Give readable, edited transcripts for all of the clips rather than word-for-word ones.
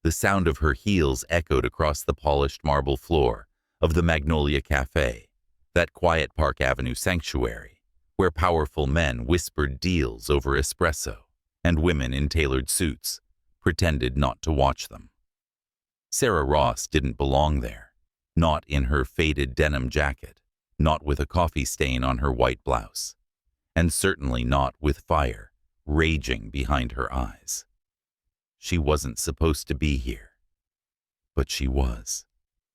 The sound of her heels echoed across the polished marble floor of the Magnolia Cafe, that quiet Park Avenue sanctuary, where powerful men whispered deals over espresso and women in tailored suits pretended not to watch them. Sarah Ross didn't belong there, not in her faded denim jacket, not with a coffee stain on her white blouse, and certainly not with fire raging behind her eyes. She wasn't supposed to be here, but she was,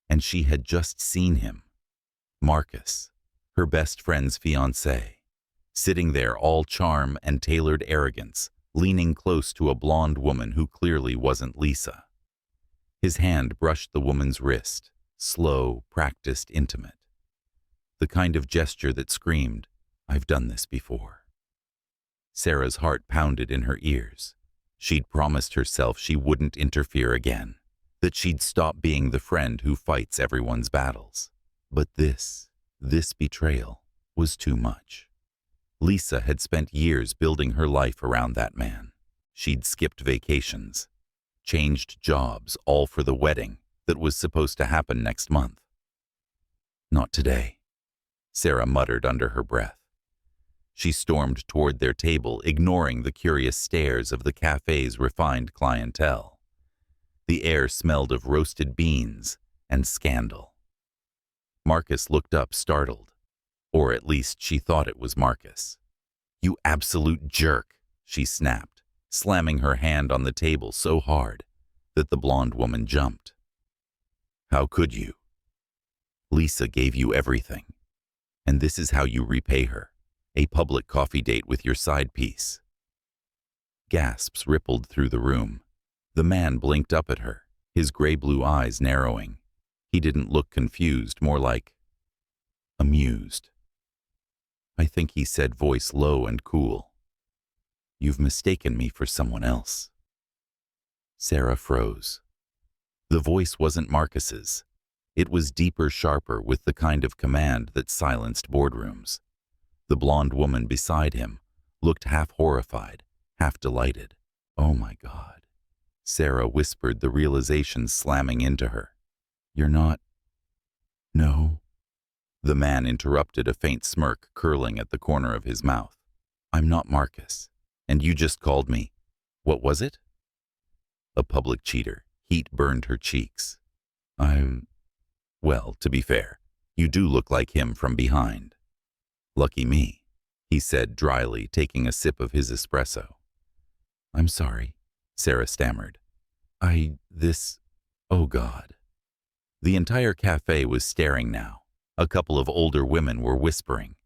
and she had just seen him, Marcus, her best friend's fiancé, sitting there all charm and tailored arrogance, leaning close to a blonde woman who clearly wasn't Lisa. His hand brushed the woman's wrist, slow, practiced, intimate. The kind of gesture that screamed, "I've done this before." Sarah's heart pounded in her ears. She'd promised herself she wouldn't interfere again, that she'd stop being the friend who fights everyone's battles. But this betrayal was too much. Lisa had spent years building her life around that man. She'd skipped vacations, changed jobs, all for the wedding that was supposed to happen next month. Not today, Sarah muttered under her breath. She stormed toward their table, ignoring the curious stares of the cafe's refined clientele. The air smelled of roasted beans and scandal. Marcus looked up, startled. Or at least she thought it was Marcus. "You absolute jerk," she snapped, slamming her hand on the table so hard that the blonde woman jumped. "How could you? Lisa gave you everything, and this is how you repay her, a public coffee date with your side piece." Gasps rippled through the room. The man blinked up at her, his gray-blue eyes narrowing. He didn't look confused, more like amused. "I think," he said, voice low and cool, "you've mistaken me for someone else." Sarah froze. The voice wasn't Marcus's. It was deeper, sharper, with the kind of command that silenced boardrooms. The blonde woman beside him looked half horrified, half delighted. "Oh my God," Sarah whispered, the realization slamming into her. "You're not—" "No." The man interrupted, a faint smirk curling at the corner of his mouth. "I'm not Marcus, and you just called me, what was it?" A public cheater. Heat burned her cheeks. Well, to be fair, you do look like him from behind." "Lucky me," he said dryly, taking a sip of his espresso. "I'm sorry," Sarah stammered. Oh God." The entire cafe was staring now. A couple of older women were whispering.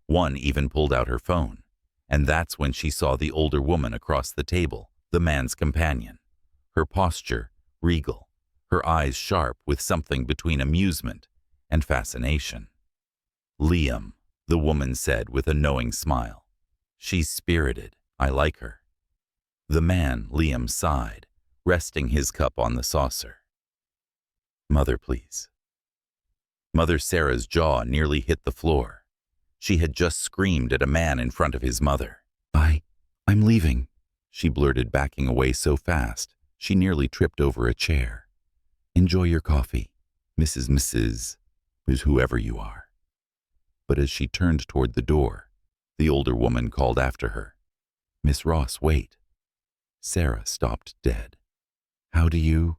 One even pulled out her phone, and that's when she saw the older woman across the table, the man's companion. Her posture regal, her eyes sharp with something between amusement and fascination. "Liam," the woman said with a knowing smile. "She's spirited. I like her." The man, Liam, sighed, resting his cup on the saucer. "Mother, please." Mother Sarah's jaw nearly hit the floor. She had just screamed at a man in front of his mother. I'm leaving," she blurted, backing away so fast she nearly tripped over a chair. "Enjoy your coffee, Mrs. whoever you are." But as she turned toward the door, the older woman called after her, "Miss Ross, wait." Sarah stopped dead. "How do you—"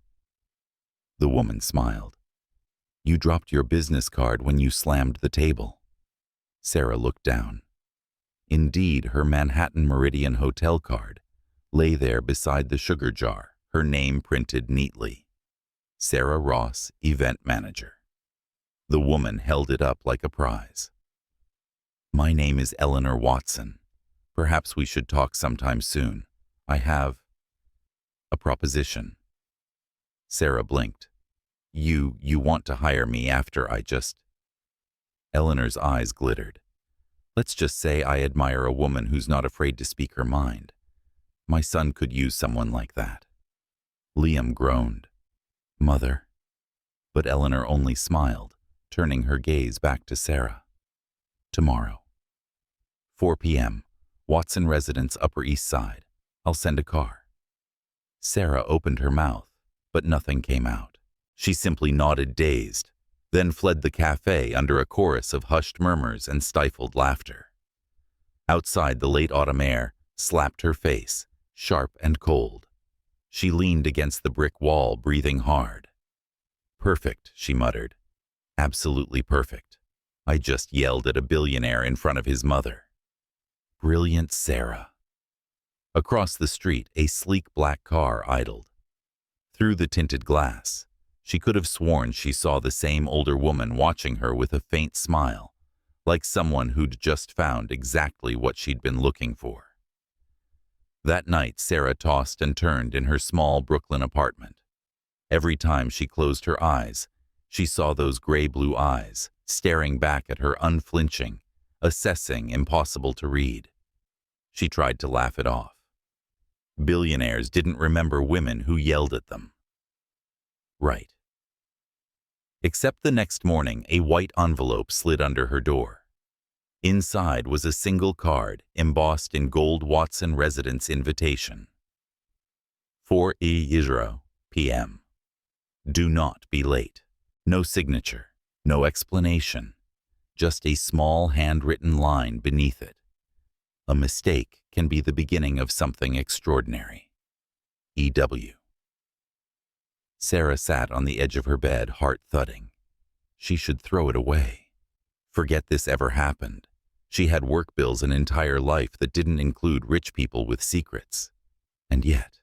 The woman smiled. "You dropped your business card when you slammed the table." Sarah looked down. Indeed, her Manhattan Meridian hotel card lay there beside the sugar jar, her name printed neatly. Sarah Ross, event manager. The woman held it up like a prize. "My name is Eleanor Watson. Perhaps we should talk sometime soon. I have a proposition." Sarah blinked. You want to hire me after I just—" Eleanor's eyes glittered. "Let's just say I admire a woman who's not afraid to speak her mind. My son could use someone like that." Liam groaned. "Mother." But Eleanor only smiled, turning her gaze back to Sarah. "Tomorrow. 4 p.m., Watson Residence, Upper East Side. I'll send a car." Sarah opened her mouth, but nothing came out. She simply nodded dazed, then fled the cafe under a chorus of hushed murmurs and stifled laughter. Outside, the late autumn air slapped her face, sharp and cold. She leaned against the brick wall, breathing hard. "Perfect," she muttered. "Absolutely perfect. I just yelled at a billionaire in front of his mother." Brilliant Sarah. Across the street, a sleek black car idled. Through the tinted glass, she could have sworn she saw the same older woman watching her with a faint smile, like someone who'd just found exactly what she'd been looking for. That night, Sarah tossed and turned in her small Brooklyn apartment. Every time she closed her eyes, she saw those gray-blue eyes staring back at her, unflinching, assessing, impossible to read. She tried to laugh it off. Billionaires didn't remember women who yelled at them. Right. Except the next morning, a white envelope slid under her door. Inside was a single card embossed in gold Watson residence invitation. 4:00 p.m. Do not be late. No signature, no explanation, just a small handwritten line beneath it. A mistake can be the beginning of something extraordinary. E.W. Sarah sat on the edge of her bed, heart thudding. She should throw it away. Forget this ever happened. She had work bills, an entire life that didn't include rich people with secrets. And yet,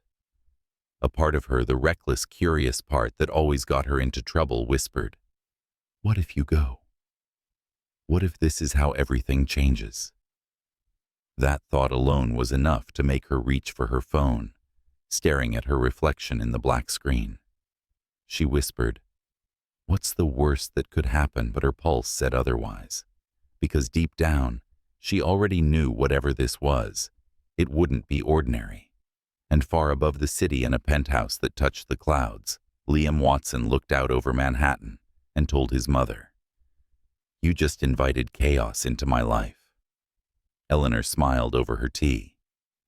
a part of her, the reckless, curious part that always got her into trouble, whispered, "What if you go? What if this is how everything changes?" That thought alone was enough to make her reach for her phone, staring at her reflection in the black screen. She whispered, "What's the worst that could happen?" But her pulse said otherwise, because deep down, she already knew whatever this was, it wouldn't be ordinary. And far above the city, in a penthouse that touched the clouds, Liam Watson looked out over Manhattan and told his mother, "You just invited chaos into my life." Eleanor smiled over her tea.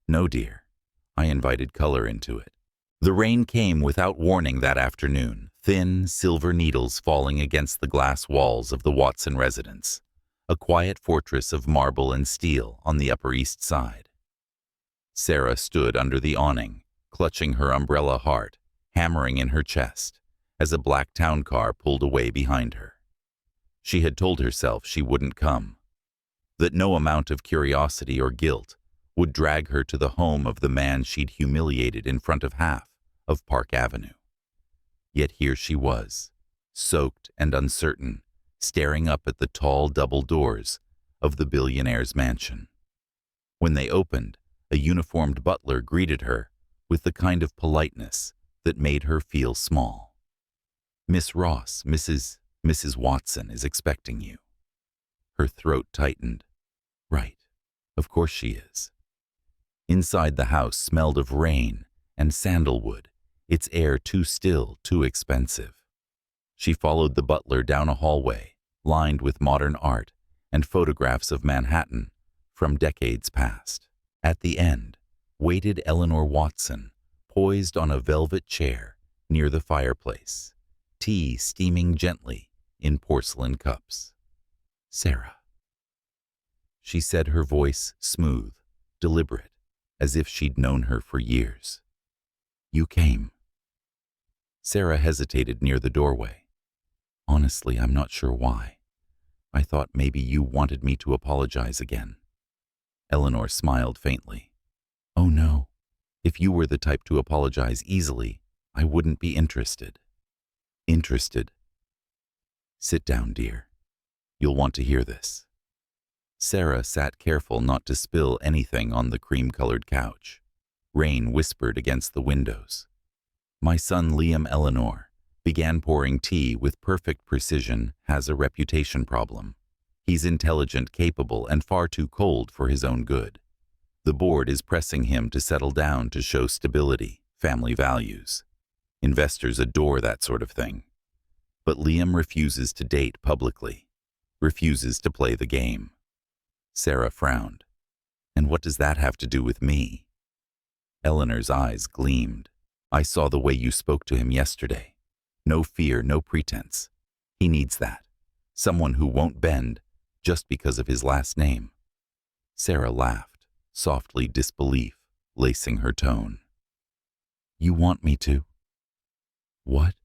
"No, dear, I invited color into it." The rain came without warning that afternoon, thin silver needles falling against the glass walls of the Watson residence, a quiet fortress of marble and steel on the Upper East Side. Sarah stood under the awning, clutching her umbrella, heart hammering in her chest, as a black town car pulled away behind her. She had told herself she wouldn't come, that no amount of curiosity or guilt would drag her to the home of the man she'd humiliated in front of half of Park Avenue. Yet here she was, soaked and uncertain, staring up at the tall double doors of the billionaire's mansion. When they opened, a uniformed butler greeted her with the kind of politeness that made her feel small. "Miss Ross, Mrs. Watson is expecting you." Her throat tightened. Right, of course she is. Inside, the house smelled of rain and sandalwood, its air too still, too expensive. She followed the butler down a hallway lined with modern art and photographs of Manhattan from decades past. At the end waited Eleanor Watson, poised on a velvet chair near the fireplace, tea steaming gently in porcelain cups. "Sarah," she said, her voice smooth, deliberate, as if she'd known her for years. "You came." Sarah hesitated near the doorway. "Honestly, I'm not sure why. I thought maybe you wanted me to apologize again." Eleanor smiled faintly. "Oh no, if you were the type to apologize easily, I wouldn't be interested." "Interested?" "Sit down, dear. You'll want to hear this." Sarah sat careful not to spill anything on the cream-colored couch. Rain whispered against the windows. My son Liam Eleanor began pouring tea with perfect precision, has a reputation problem. He's intelligent, capable, and far too cold for his own good. The board is pressing him to settle down to show stability, family values. Investors adore that sort of thing. But Liam refuses to date publicly, refuses to play the game. Sarah frowned. "And what does that have to do with me?" Eleanor's eyes gleamed. I saw the way you spoke to him yesterday. No fear, no pretense. He needs that. Someone who won't bend just because of his last name. Sarah laughed, softly disbelief lacing her tone. You want me to? What?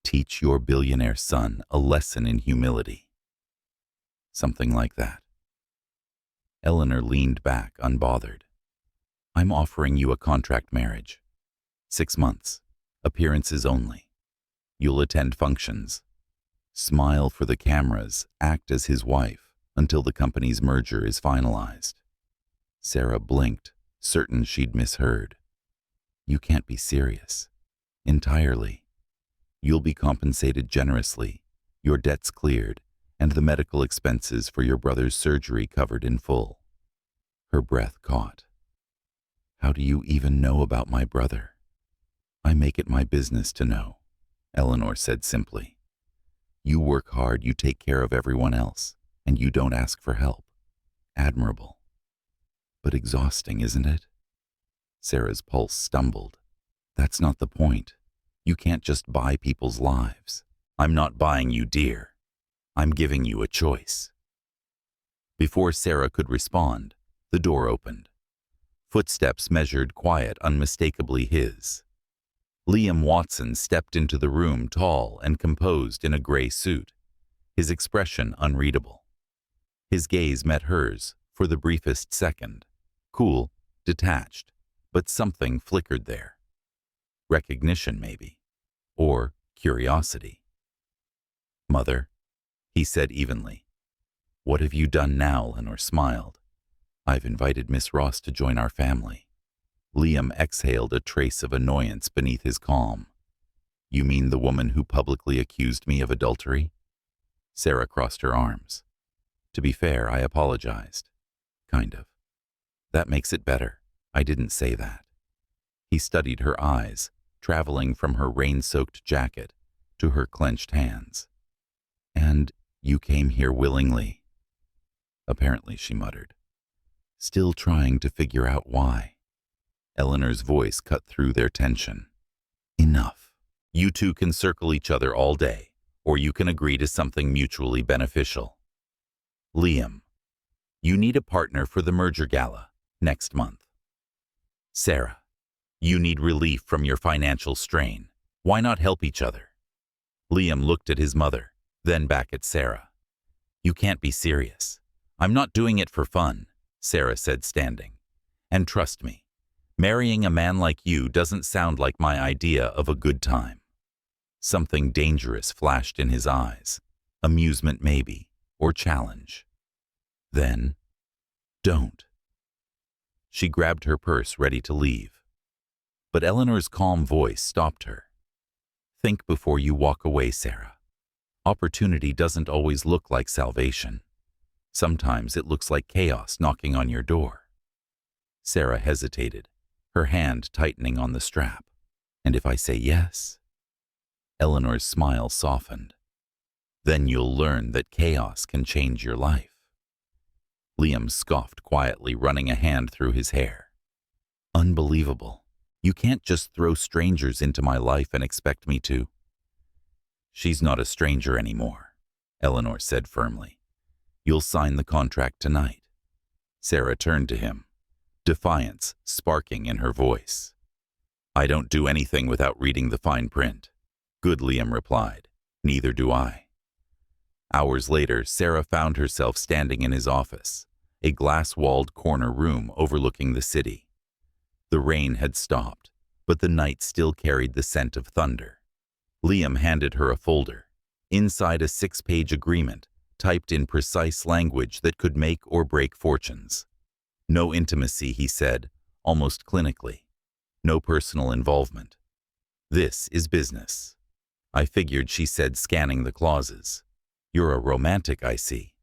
Teach your billionaire son a lesson in humility. Something like that. Eleanor leaned back, unbothered. I'm offering you a contract marriage. 6 months. Appearances only. You'll attend functions. Smile for the cameras, act as his wife until the company's merger is finalized. Sarah blinked, certain she'd misheard. You can't be serious. Entirely. You'll be compensated generously, your debts cleared, and the medical expenses for your brother's surgery covered in full. Her breath caught. How do you even know about my brother? I make it my business to know, Eleanor said simply. You work hard, you take care of everyone else, and you don't ask for help. Admirable. But exhausting, isn't it? Sarah's pulse stumbled. That's not the point. You can't just buy people's lives. I'm not buying you, dear. I'm giving you a choice. Before Sarah could respond, the door opened. Footsteps measured quiet, unmistakably his. Liam Watson stepped into the room, tall and composed in a gray suit, his expression unreadable. His gaze met hers for the briefest second, cool, detached, but something flickered there. Recognition, maybe, or curiosity. Mother, he said evenly. What have you done now? Eleanor smiled. I've invited Miss Ross to join our family. Liam exhaled a trace of annoyance beneath his calm. You mean the woman who publicly accused me of adultery? Sarah crossed her arms. To be fair, I apologized. Kind of. That makes it better. I didn't say that. He studied her eyes, traveling from her rain-soaked jacket to her clenched hands. And you came here willingly? Apparently, she muttered, still trying to figure out why. Eleanor's voice cut through their tension. Enough. You two can circle each other all day, or you can agree to something mutually beneficial. Liam, you need a partner for the merger gala next month. Sarah, you need relief from your financial strain. Why not help each other? Liam looked at his mother, then back at Sarah. You can't be serious. I'm not doing it for fun, Sarah said, standing. And trust me, marrying a man like you doesn't sound like my idea of a good time. Something dangerous flashed in his eyes. Amusement maybe, or challenge. Then, don't. She grabbed her purse, ready to leave. But Eleanor's calm voice stopped her. Think before you walk away, Sarah. Opportunity doesn't always look like salvation. Sometimes it looks like chaos knocking on your door. Sarah hesitated, her hand tightening on the strap. And if I say yes? Eleanor's smile softened. Then you'll learn that chaos can change your life. Liam scoffed quietly, running a hand through his hair. Unbelievable. You can't just throw strangers into my life and expect me to. She's not a stranger anymore, Eleanor said firmly. You'll sign the contract tonight. Sarah turned to him, defiance sparking in her voice. I don't do anything without reading the fine print. Good, Liam replied. Neither do I. Hours later, Sarah found herself standing in his office, a glass-walled corner room overlooking the city. The rain had stopped, but the night still carried the scent of thunder. Liam handed her a folder, inside a 6-page agreement typed in precise language that could make or break fortunes. No intimacy, he said, almost clinically. No personal involvement. This is business. I figured, she said, scanning the clauses. You're a romantic, I see.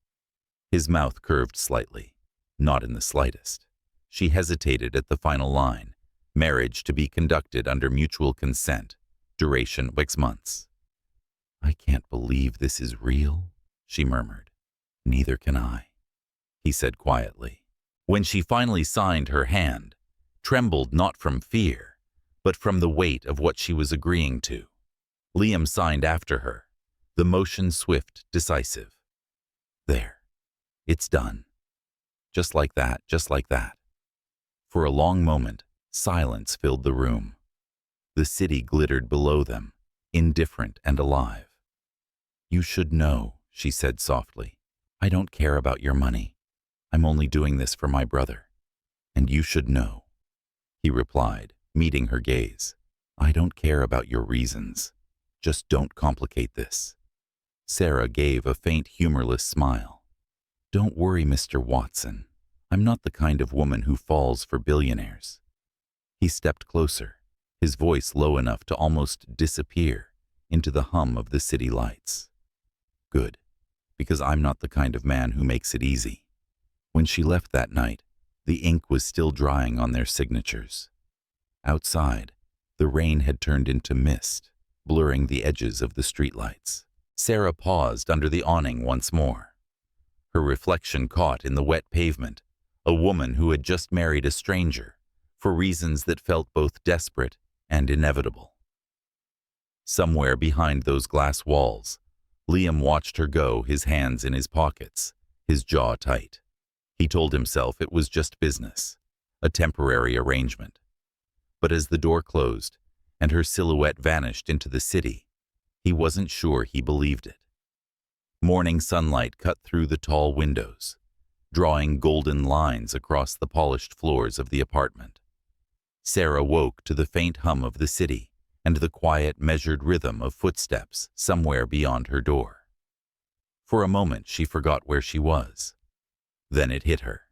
His mouth curved slightly. Not in the slightest. She hesitated at the final line. Marriage to be conducted under mutual consent. Duration 6 months. I can't believe this is real, she murmured. Neither can I, he said quietly. When she finally signed, her hand trembled not from fear, but from the weight of what she was agreeing to. Liam signed after her, the motion swift, decisive. There. It's done. Just like that, just like that. For a long moment, silence filled the room. The city glittered below them, indifferent and alive. You should know, she said softly. I don't care about your money. I'm only doing this for my brother. And you should know. He replied, meeting her gaze. I don't care about your reasons. Just don't complicate this. Sarah gave a faint, humorless smile. Don't worry, Mr. Watson. I'm not the kind of woman who falls for billionaires. He stepped closer, his voice low enough to almost disappear into the hum of the city lights. Good, because I'm not the kind of man who makes it easy. When she left that night, the ink was still drying on their signatures. Outside, the rain had turned into mist, blurring the edges of the streetlights. Sarah paused under the awning once more. Her reflection caught in the wet pavement, a woman who had just married a stranger, for reasons that felt both desperate and inevitable. Somewhere behind those glass walls, Liam watched her go, his hands in his pockets, his jaw tight. He told himself it was just business, a temporary arrangement. But as the door closed and her silhouette vanished into the city, he wasn't sure he believed it. Morning sunlight cut through the tall windows, drawing golden lines across the polished floors of the apartment. Sarah woke to the faint hum of the city and the quiet, measured rhythm of footsteps somewhere beyond her door. For a moment, she forgot where she was. Then it hit her.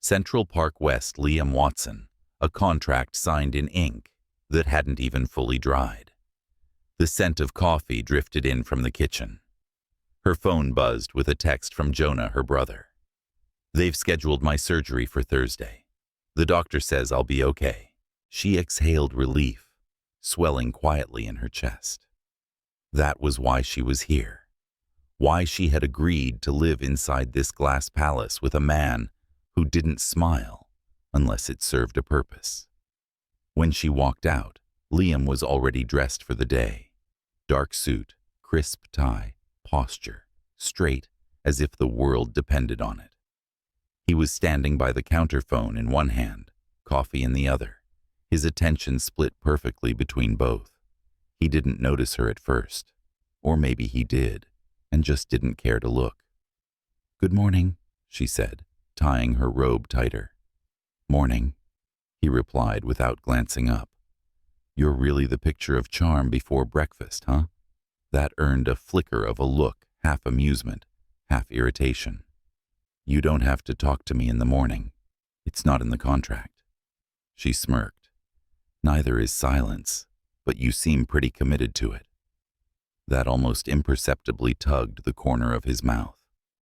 Central Park West, Liam Watson, a contract signed in ink that hadn't even fully dried. The scent of coffee drifted in from the kitchen. Her phone buzzed with a text from Jonah, her brother. They've scheduled my surgery for Thursday. The doctor says I'll be okay. She exhaled relief, swelling quietly in her chest. That was why she was here. Why she had agreed to live inside this glass palace with a man who didn't smile unless it served a purpose. When she walked out, Liam was already dressed for the day. Dark suit, crisp tie, posture, straight as if the world depended on it. He was standing by the counter phone in one hand, coffee in the other, his attention split perfectly between both. He didn't notice her at first, or maybe he did, and just didn't care to look. Good morning, she said, tying her robe tighter. Morning, he replied without glancing up. You're really the picture of charm before breakfast, huh? That earned a flicker of a look, half amusement, half irritation. You don't have to talk to me in the morning. It's not in the contract. She smirked. Neither is silence, but you seem pretty committed to it. That almost imperceptibly tugged the corner of his mouth.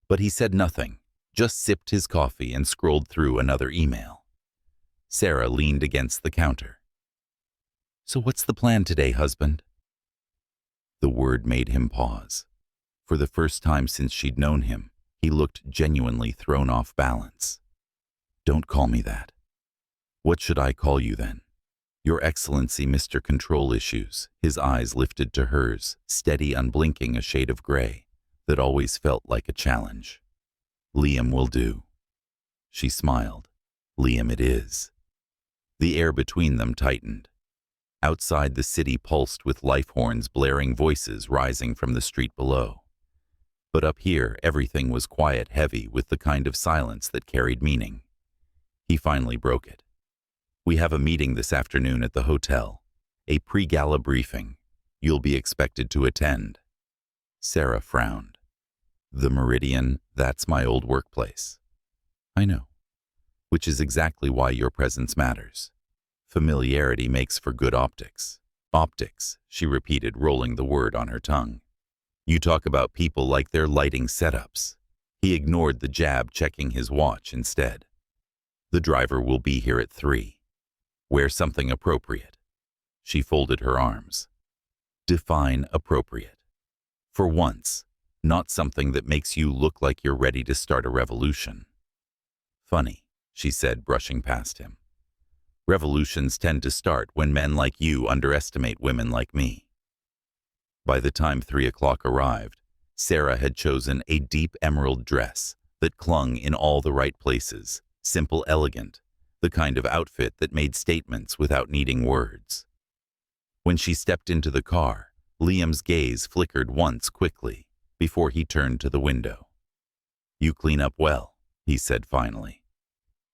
But he said nothing, just sipped his coffee and scrolled through another email. Sarah leaned against the counter. So what's the plan today, husband? The word made him pause. For the first time since she'd known him, he looked genuinely thrown off balance. Don't call me that. What should I call you then? Your Excellency, Mr. Control Issues. His eyes lifted to hers, steady, unblinking, a shade of gray that always felt like a challenge. Liam will do. She smiled. Liam it is. The air between them tightened. Outside, the city pulsed with life horns, blaring voices rising from the street below. But up here, everything was quiet, heavy, with the kind of silence that carried meaning. He finally broke it. We have a meeting this afternoon at the hotel, a pre-gala briefing. You'll be expected to attend. Sarah frowned. The Meridian, that's my old workplace. I know, which is exactly why your presence matters. Familiarity makes for good optics. Optics, she repeated, rolling the word on her tongue. You talk about people like they're lighting setups. He ignored the jab, checking his watch instead. The driver will be here at 3. Wear something appropriate. She folded her arms. Define appropriate. For once, not something that makes you look like you're ready to start a revolution. Funny, she said, brushing past him. Revolutions tend to start when men like you underestimate women like me." By the time 3 o'clock arrived, Sarah had chosen a deep emerald dress that clung in all the right places, simple, elegant, the kind of outfit that made statements without needing words. When she stepped into the car, Liam's gaze flickered once quickly before he turned to the window. "You clean up well," he said finally.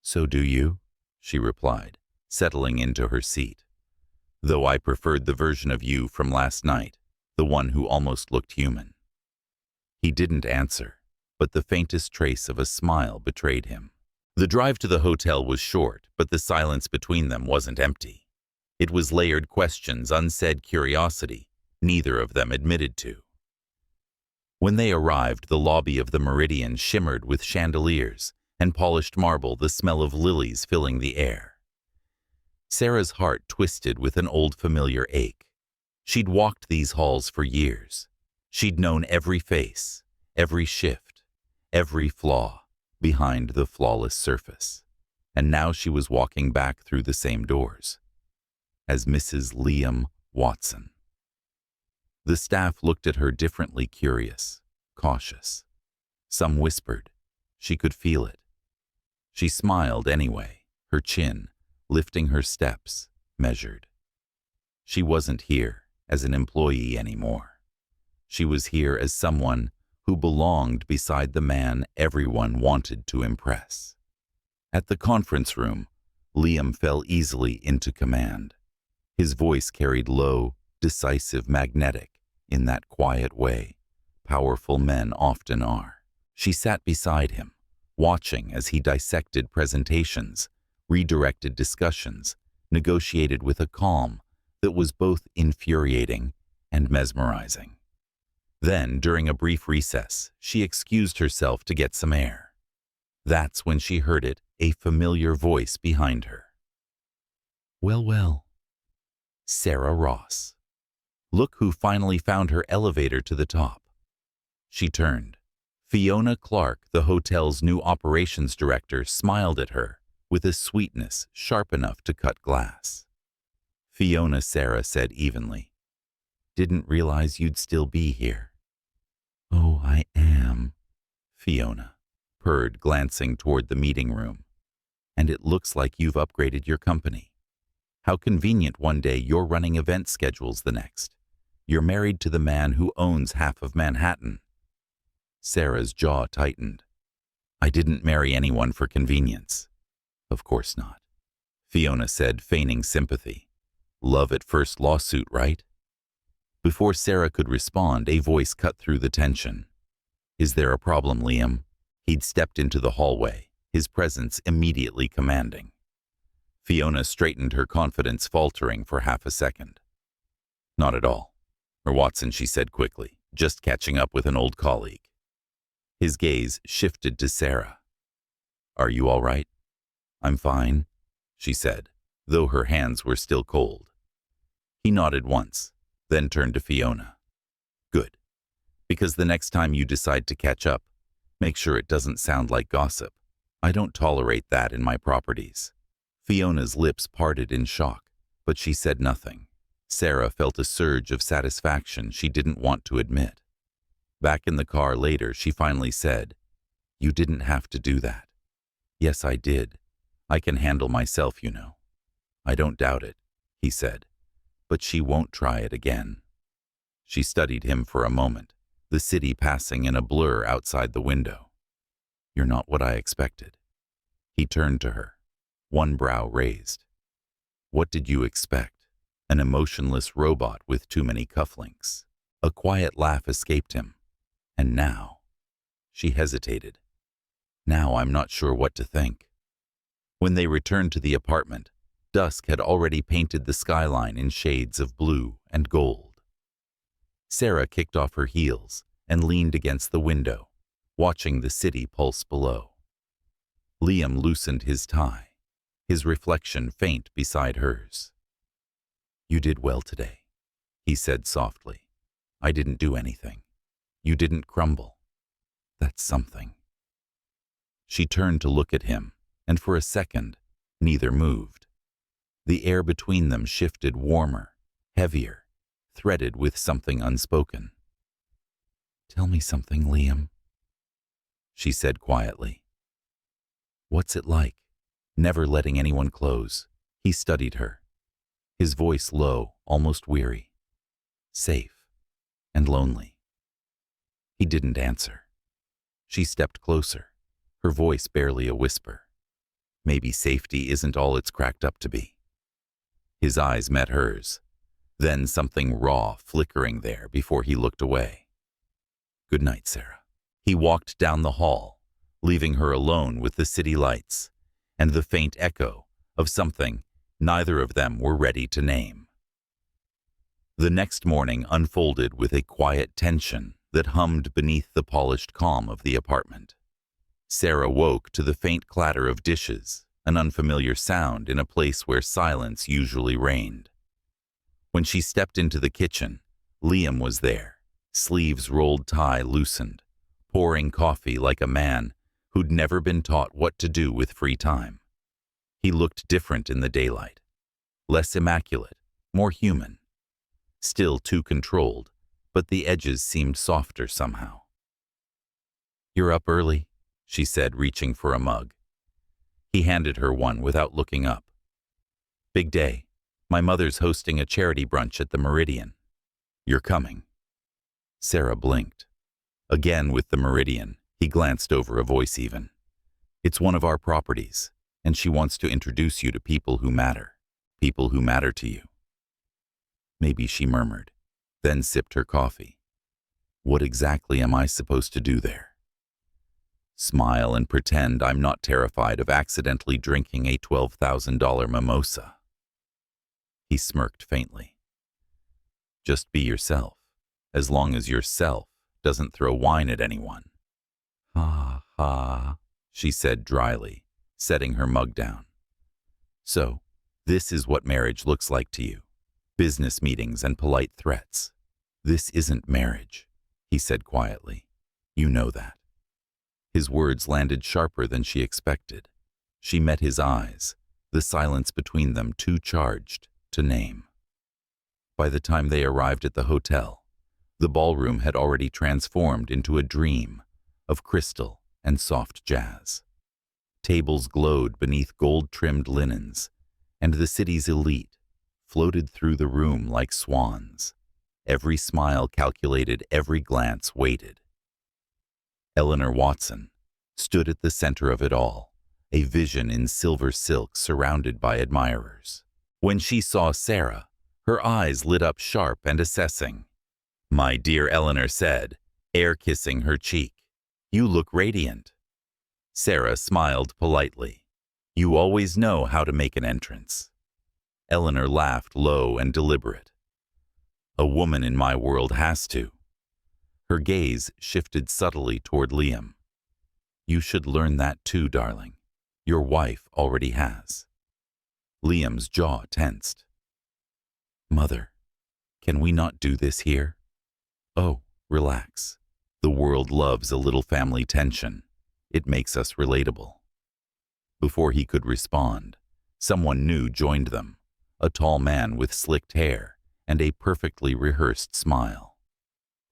"So do you," she replied, settling into her seat. "Though I preferred the version of you from last night, the one who almost looked human." He didn't answer, but the faintest trace of a smile betrayed him. The drive to the hotel was short, but the silence between them wasn't empty. It was layered questions, unsaid curiosity, neither of them admitted to. When they arrived, the lobby of the Meridian shimmered with chandeliers and polished marble, the smell of lilies filling the air. Sarah's heart twisted with an old familiar ache. She'd walked these halls for years. She'd known every face, every shift, every flaw behind the flawless surface. And now she was walking back through the same doors as Mrs. Liam Watson. The staff looked at her differently, curious, cautious. Some whispered. She could feel it. She smiled anyway, her chin, lifting her steps, measured. She wasn't here as an employee anymore. She was here as someone who belonged beside the man everyone wanted to impress. At the conference room, Liam fell easily into command. His voice carried low, decisive, magnetic, in that quiet way powerful men often are. She sat beside him, watching as he dissected presentations, redirected discussions, negotiated with a calm that was both infuriating and mesmerizing. Then, during a brief recess, she excused herself to get some air. That's when she heard it, a familiar voice behind her. "Well, well, Sarah Ross. Look who finally found her elevator to the top." She turned. Fiona Clark, the hotel's new operations director, smiled at her with a sweetness sharp enough to cut glass. "Fiona," Sarah said evenly. "Didn't realize you'd still be here." "Oh, I am," Fiona purred, glancing toward the meeting room. "And it looks like you've upgraded your company. How convenient, one day you're running event schedules, the next. You're married to the man who owns half of Manhattan." Sarah's jaw tightened. "I didn't marry anyone for convenience." "Of course not," Fiona said, feigning sympathy. "Love at first lawsuit, right?" Before Sarah could respond, a voice cut through the tension. "Is there a problem, Liam?" He'd stepped into the hallway, his presence immediately commanding. Fiona straightened, her confidence faltering for half a second. "Not at all. Or Watson," she said quickly, "just catching up with an old colleague." His gaze shifted to Sarah. "Are you all right?" "I'm fine," she said, though her hands were still cold. He nodded once, then turned to Fiona. "Good. Because the next time you decide to catch up, make sure it doesn't sound like gossip. I don't tolerate that in my properties." Fiona's lips parted in shock, but she said nothing. Sarah felt a surge of satisfaction she didn't want to admit. Back in the car later, she finally said, "You didn't have to do that." "Yes, I did. I can handle myself, you know." "I don't doubt it," he said, "but she won't try it again." She studied him for a moment, the city passing in a blur outside the window. "You're not what I expected." He turned to her, one brow raised. "What did you expect? An emotionless robot with too many cufflinks?" A quiet laugh escaped him. "And now?" She hesitated. "Now I'm not sure what to think." When they returned to the apartment, dusk had already painted the skyline in shades of blue and gold. Sarah kicked off her heels and leaned against the window, watching the city pulse below. Liam loosened his tie, his reflection faint beside hers. "You did well today," he said softly. "I didn't do anything. You didn't crumble. That's something." She turned to look at him, and for a second, neither moved. The air between them shifted warmer, heavier, threaded with something unspoken. "Tell me something, Liam," she said quietly. "What's it like?" Never letting anyone close, he studied her, his voice low, almost weary. Safe and lonely. He didn't answer. She stepped closer, her voice barely a whisper. Maybe safety isn't all it's cracked up to be. His eyes met hers, then something raw flickering there before he looked away. "Good night, Sarah." He walked down the hall, leaving her alone with the city lights and the faint echo of something neither of them were ready to name. The next morning unfolded with a quiet tension that hummed beneath the polished calm of the apartment. Sarah woke to the faint clatter of dishes, an unfamiliar sound in a place where silence usually reigned. When she stepped into the kitchen, Liam was there, sleeves rolled tie loosened, pouring coffee like a man who'd never been taught what to do with free time. He looked different in the daylight, less immaculate, more human. Still too controlled, but the edges seemed softer somehow. "You're up early," she said, reaching for a mug. He handed her one without looking up. "Big day. My mother's hosting a charity brunch at the Meridian. You're coming." Sarah blinked. Again with the Meridian, he glanced over, a voice even. "It's one of our properties, and she wants to introduce you to people who matter to you." Maybe, she murmured, then sipped her coffee. "What exactly am I supposed to do there?" "Smile and pretend I'm not terrified of accidentally drinking a $12,000 mimosa." He smirked faintly. "Just be yourself, as long as yourself doesn't throw wine at anyone." "Ha ha," she said dryly, setting her mug down. "So, this is what marriage looks like to you. Business meetings and polite threats. This isn't marriage," he said quietly. "You know that." His words landed sharper than she expected. She met his eyes, the silence between them too charged to name. By the time they arrived at the hotel, the ballroom had already transformed into a dream of crystal and soft jazz. Tables glowed beneath gold-trimmed linens, and the city's elite floated through the room like swans. Every smile calculated, every glance weighted. Eleanor Watson stood at the center of it all, a vision in silver silk surrounded by admirers. When she saw Sarah, her eyes lit up sharp and assessing. "My dear," Eleanor said, air-kissing her cheek. "You look radiant." Sarah smiled politely. "You always know how to make an entrance." Eleanor laughed low and deliberate. "A woman in my world has to." Her gaze shifted subtly toward Liam. "You should learn that too, darling. Your wife already has." Liam's jaw tensed. "Mother, can we not do this here?" "Oh, relax. The world loves a little family tension. It makes us relatable." Before he could respond, someone new joined them, a tall man with slicked hair and a perfectly rehearsed smile.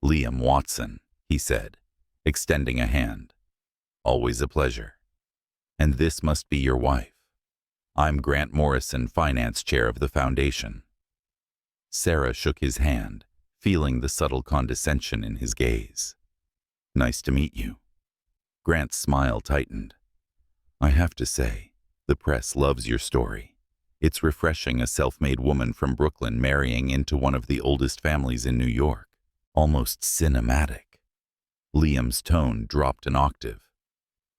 "Liam Watson," he said, extending a hand. "Always a pleasure. And this must be your wife. I'm Grant Morrison, finance chair of the foundation." Sarah shook his hand, feeling the subtle condescension in his gaze. "Nice to meet you." Grant's smile tightened. "I have to say, the press loves your story. It's refreshing, a self-made woman from Brooklyn marrying into one of the oldest families in New York. Almost cinematic." Liam's tone dropped an octave.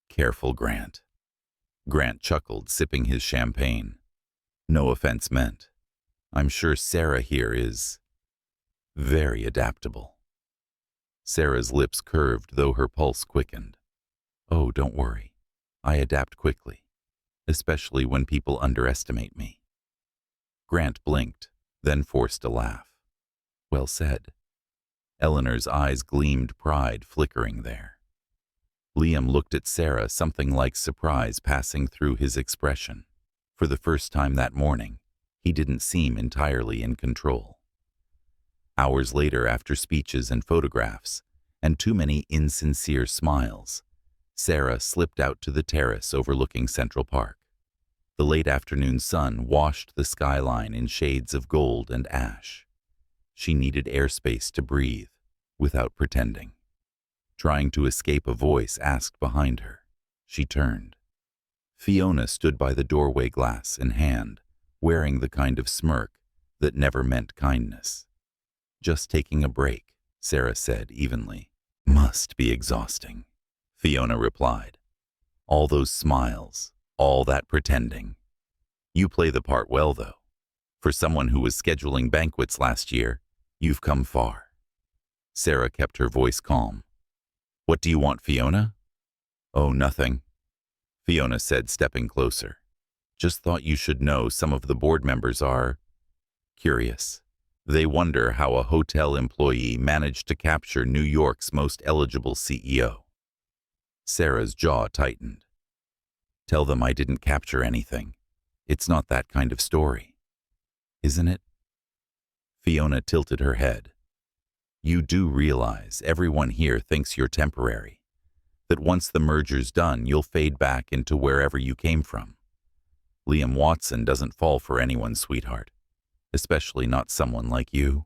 "Careful, Grant." Grant chuckled, sipping his champagne. "No offense meant. I'm sure Sarah here is very adaptable." Sarah's lips curved, though her pulse quickened. "Oh, don't worry. I adapt quickly, especially when people underestimate me." Grant blinked, then forced a laugh. "Well said." Eleanor's eyes gleamed, pride flickering there. Liam looked at Sarah, something like surprise passing through his expression. For the first time that morning, He didn't seem entirely in control. Hours later, after speeches and photographs, and too many insincere smiles, Sarah slipped out to the terrace overlooking Central Park. The late afternoon sun washed the skyline in shades of gold and ash. She needed airspace to breathe, without pretending. Trying to escape a voice asked behind her, she turned. Fiona stood by the doorway, glass in hand, wearing the kind of smirk that never meant kindness. "Just taking a break," Sarah said evenly. "Must be exhausting," Fiona replied. "All those smiles, all that pretending. You play the part well, though. For someone who was scheduling banquets last year, you've come far." Sarah kept her voice calm. "What do you want, Fiona?" "Oh, nothing," Fiona said, stepping closer. "Just thought you should know some of the board members are curious. They wonder how a hotel employee managed to capture New York's most eligible CEO." Sarah's jaw tightened. "Tell them I didn't capture anything. It's not that kind of story." "Isn't it?" Fiona tilted her head. "You do realize everyone here thinks you're temporary, that once the merger's done, you'll fade back into wherever you came from. Liam Watson doesn't fall for anyone, sweetheart, especially not someone like you."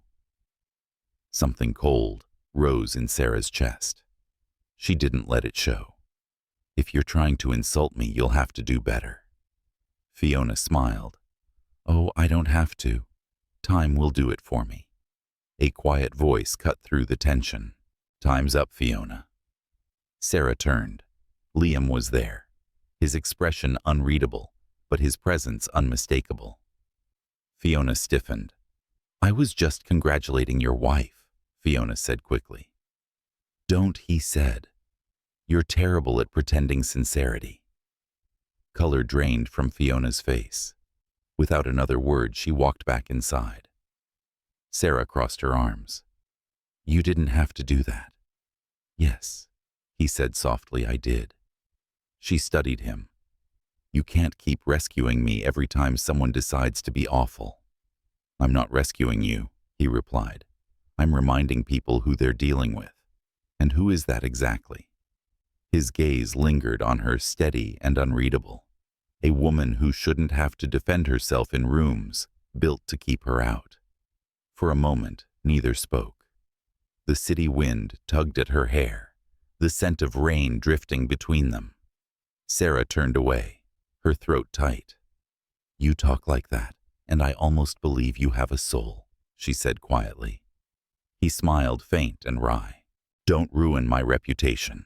Something cold rose in Sarah's chest. She didn't let it show. "If you're trying to insult me, you'll have to do better." Fiona smiled. "Oh, I don't have to. Time will do it for me." A quiet voice cut through the tension. "Time's up, Fiona." Sarah turned. Liam was there, his expression unreadable, but his presence unmistakable. Fiona stiffened. "I was just congratulating your wife," Fiona said quickly. "Don't," he said. "You're terrible at pretending sincerity." Color drained from Fiona's face. Without another word, she walked back inside. Sarah crossed her arms. "You didn't have to do that." "Yes," he said softly, "I did." She studied him. "You can't keep rescuing me every time someone decides to be awful." "I'm not rescuing you," he replied. "I'm reminding people who they're dealing with." "And who is that exactly?" His gaze lingered on her, steady and unreadable. A woman who shouldn't have to defend herself in rooms built to keep her out. For a moment, neither spoke. The city wind tugged at her hair, the scent of rain drifting between them. Sarah turned away, her throat tight. "You talk like that, and I almost believe you have a soul," she said quietly. He smiled, faint and wry. "Don't ruin my reputation."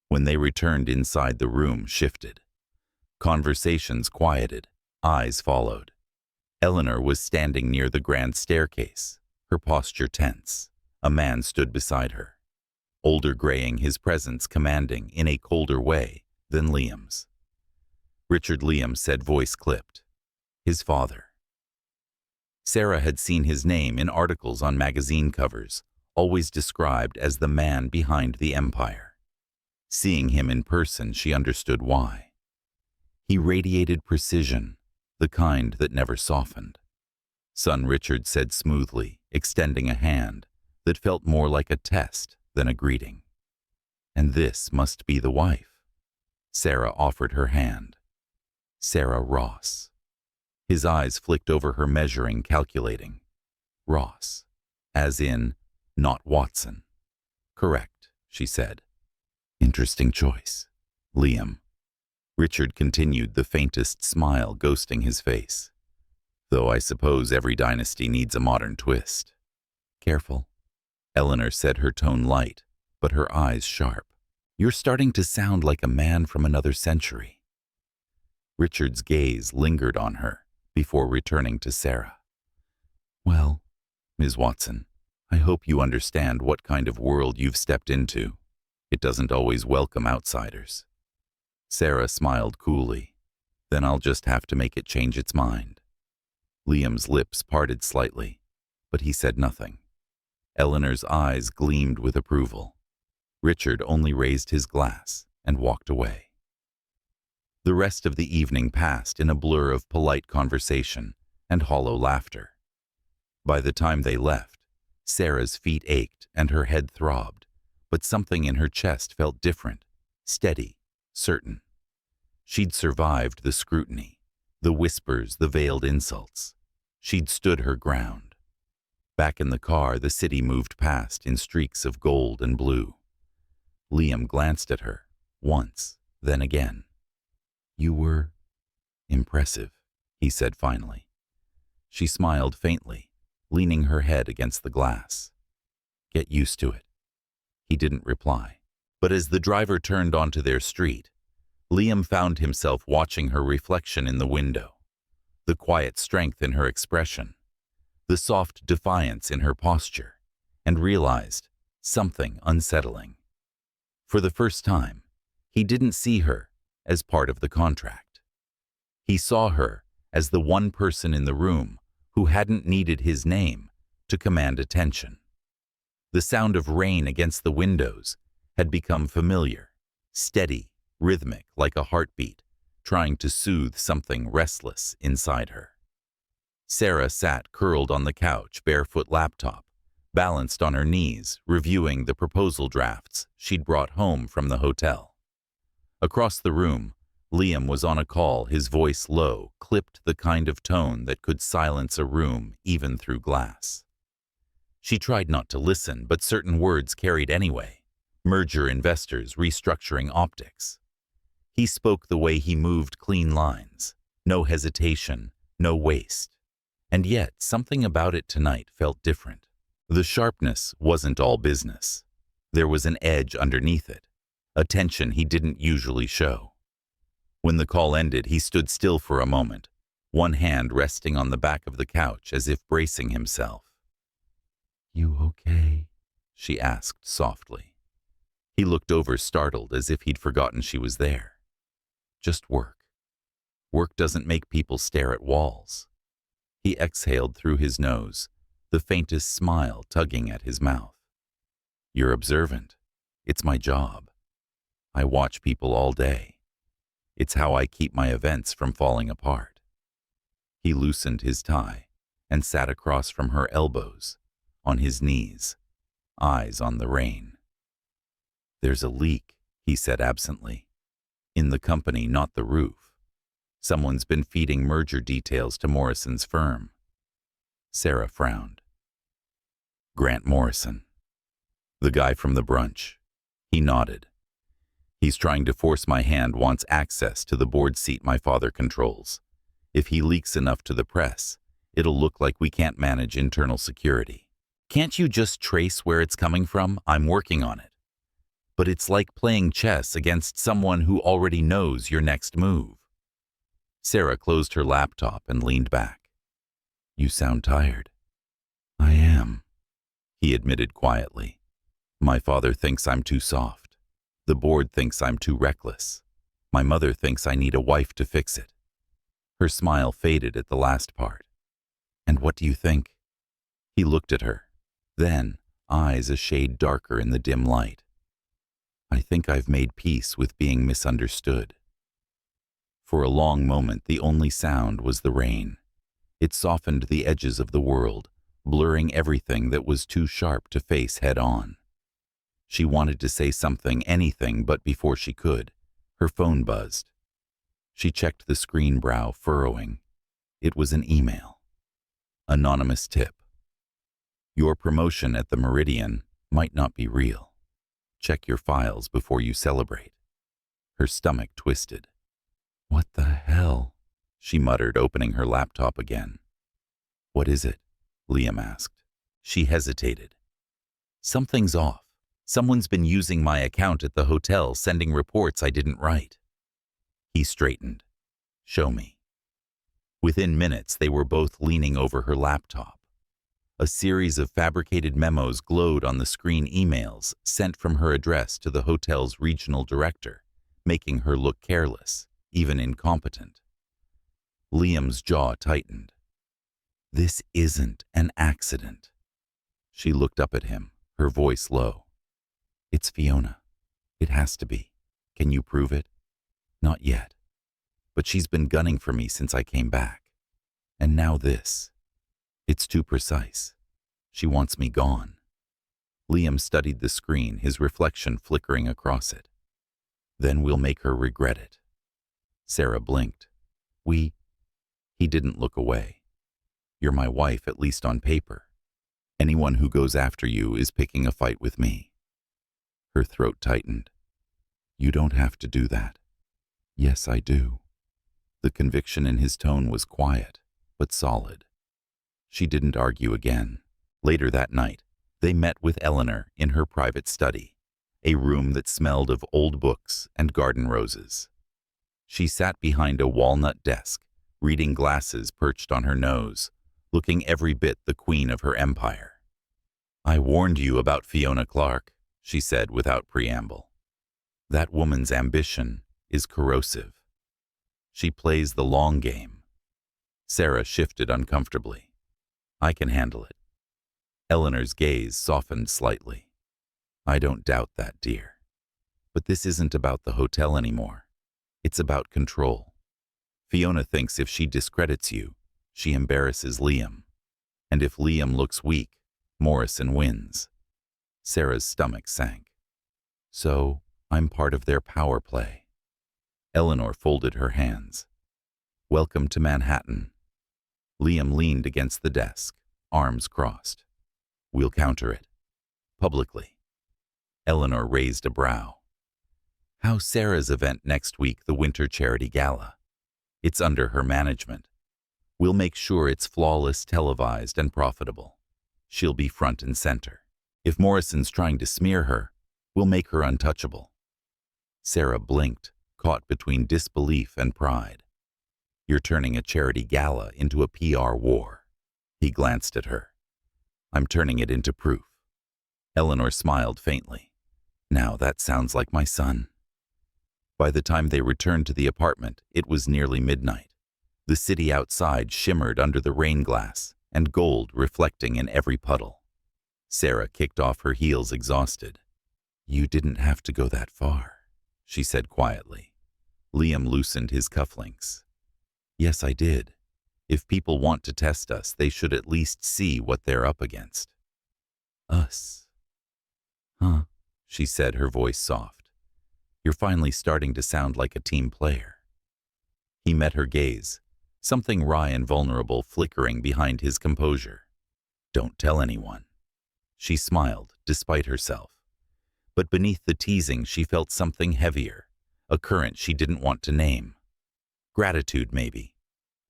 When they returned inside, the room shifted. Conversations quieted, eyes followed. Eleanor was standing near the grand staircase, her posture tense. A man stood beside her, older, graying, his presence commanding in a colder way than Liam's. "Richard," Liam said, voice clipped. "His father." Sarah had seen his name in articles on magazine covers, always described as the man behind the empire. Seeing him in person, she understood why. He radiated precision, the kind that never softened. "Son," Richard said smoothly, extending a hand that felt more like a test than a greeting. "And this must be the wife." Sarah offered her hand. "Sarah Ross." His eyes flicked over her, measuring, calculating. "Ross, as in, not Watson." "Correct," she said. "Interesting choice, Liam." Richard continued, the faintest smile ghosting his face. "Though I suppose every dynasty needs a modern twist." "Careful," Eleanor said, her tone light, but her eyes sharp. "You're starting to sound like a man from another century." Richard's gaze lingered on her before returning to Sarah. "Well, Ms. Watson, I hope you understand what kind of world you've stepped into. It doesn't always welcome outsiders." Sarah smiled coolly. "Then I'll just have to make it change its mind." Liam's lips parted slightly, but he said nothing. Eleanor's eyes gleamed with approval. Richard only raised his glass and walked away. The rest of the evening passed in a blur of polite conversation and hollow laughter. By the time they left, Sarah's feet ached and her head throbbed, but something in her chest felt different, steady, certain. She'd survived the scrutiny, the whispers, the veiled insults. She'd stood her ground. Back in the car, the city moved past in streaks of gold and blue. Liam glanced at her, once, then again. "You were impressive," he said finally. She smiled faintly, leaning her head against the glass. "Get used to it." He didn't reply. But as the driver turned onto their street, Liam found himself watching her reflection in the window, the quiet strength in her expression, the soft defiance in her posture, and realized something unsettling. For the first time, he didn't see her as part of the contract. He saw her as the one person in the room who hadn't needed his name to command attention. The sound of rain against the windows had become familiar, steady, rhythmic like a heartbeat, trying to soothe something restless inside her. Sarah sat curled on the couch, barefoot laptop, balanced on her knees, reviewing the proposal drafts she'd brought home from the hotel. Across the room, Liam was on a call, his voice low, clipped, the kind of tone that could silence a room even through glass. She tried not to listen, but certain words carried anyway. Merger investors, restructuring optics. He spoke the way he moved, clean lines, no hesitation, no waste. And yet, something about it tonight felt different. The sharpness wasn't all business. There was an edge underneath it, a tension he didn't usually show. When the call ended, he stood still for a moment, one hand resting on the back of the couch as if bracing himself. "You okay?" she asked softly. He looked over, startled, as if he'd forgotten she was there. "Just work. Work doesn't make people stare at walls." He exhaled through his nose, the faintest smile tugging at his mouth. "You're observant. It's my job. I watch people all day. It's how I keep my events from falling apart." He loosened his tie and sat across from her elbows, on his knees, eyes on the rain. "There's a leak," he said absently. "In the company, not the roof. Someone's been feeding merger details to Morrison's firm." Sarah frowned. "Grant Morrison. The guy from the brunch." He nodded. "He's trying to force my hand, wants access to the board seat my father controls. If he leaks enough to the press, it'll look like we can't manage internal security. Can't you just trace where it's coming from? I'm working on it. But it's like playing chess against someone who already knows your next move." Sarah closed her laptop and leaned back. "You sound tired." "I am," he admitted quietly. "My father thinks I'm too soft. The board thinks I'm too reckless. My mother thinks I need a wife to fix it." Her smile faded at the last part. "And what do you think?" He looked at her, then, eyes a shade darker in the dim light. "I think I've made peace with being misunderstood." For a long moment, the only sound was the rain. It softened the edges of the world, blurring everything that was too sharp to face head-on. She wanted to say something, anything, but before she could, her phone buzzed. She checked the screen, brow furrowing. It was an email. Anonymous tip. "Your promotion at the Meridian might not be real. Check your files before you celebrate." Her stomach twisted. "What the hell?" she muttered, opening her laptop again. "What is it?" Liam asked. She hesitated. "Something's off. Someone's been using my account at the hotel, sending reports I didn't write." He straightened. "Show me." Within minutes, they were both leaning over her laptop. A series of fabricated memos glowed on the screen, emails sent from her address to the hotel's regional director, making her look careless, even incompetent. Liam's jaw tightened. "This isn't an accident." She looked up at him, her voice low. "It's Fiona. It has to be. Can you prove it?" "Not yet." But she's been gunning for me since I came back. And now this. It's too precise. She wants me gone. Liam studied the screen, his reflection flickering across it. Then we'll make her regret it. Sarah blinked. He didn't look away. You're my wife, at least on paper. Anyone who goes after you is picking a fight with me. Her throat tightened. You don't have to do that. Yes, I do. The conviction in his tone was quiet, but solid. She didn't argue again. Later that night, they met with Eleanor in her private study, a room that smelled of old books and garden roses. She sat behind a walnut desk, reading glasses perched on her nose, looking every bit the queen of her empire. I warned you about Fiona Clark, she said without preamble. That woman's ambition is corrosive. She plays the long game. Sarah shifted uncomfortably. I can handle it. Eleanor's gaze softened slightly. I don't doubt that, dear. But this isn't about the hotel anymore. It's about control. Fiona thinks if she discredits you, she embarrasses Liam. And if Liam looks weak, Morrison wins. Sarah's stomach sank. So, I'm part of their power play. Eleanor folded her hands. Welcome to Manhattan. Liam leaned against the desk, arms crossed. We'll counter it. Publicly. Eleanor raised a brow. How's Sarah's event next week, the Winter Charity Gala? It's under her management. We'll make sure it's flawless, televised, and profitable. She'll be front and center. If Morrison's trying to smear her, we'll make her untouchable. Sarah blinked, caught between disbelief and pride. You're turning a charity gala into a PR war. He glanced at her. I'm turning it into proof. Eleanor smiled faintly. Now that sounds like my son. By the time they returned to the apartment, it was nearly midnight. The city outside shimmered under the rain glass, and gold reflecting in every puddle. Sarah kicked off her heels, exhausted. You didn't have to go that far, she said quietly. Liam loosened his cufflinks. Yes, I did. If people want to test us, they should at least see what they're up against. Us. Huh, she said, her voice soft. You're finally starting to sound like a team player. He met her gaze, something wry and vulnerable flickering behind his composure. Don't tell anyone. She smiled, despite herself. But beneath the teasing, she felt something heavier, a current she didn't want to name. Gratitude, maybe.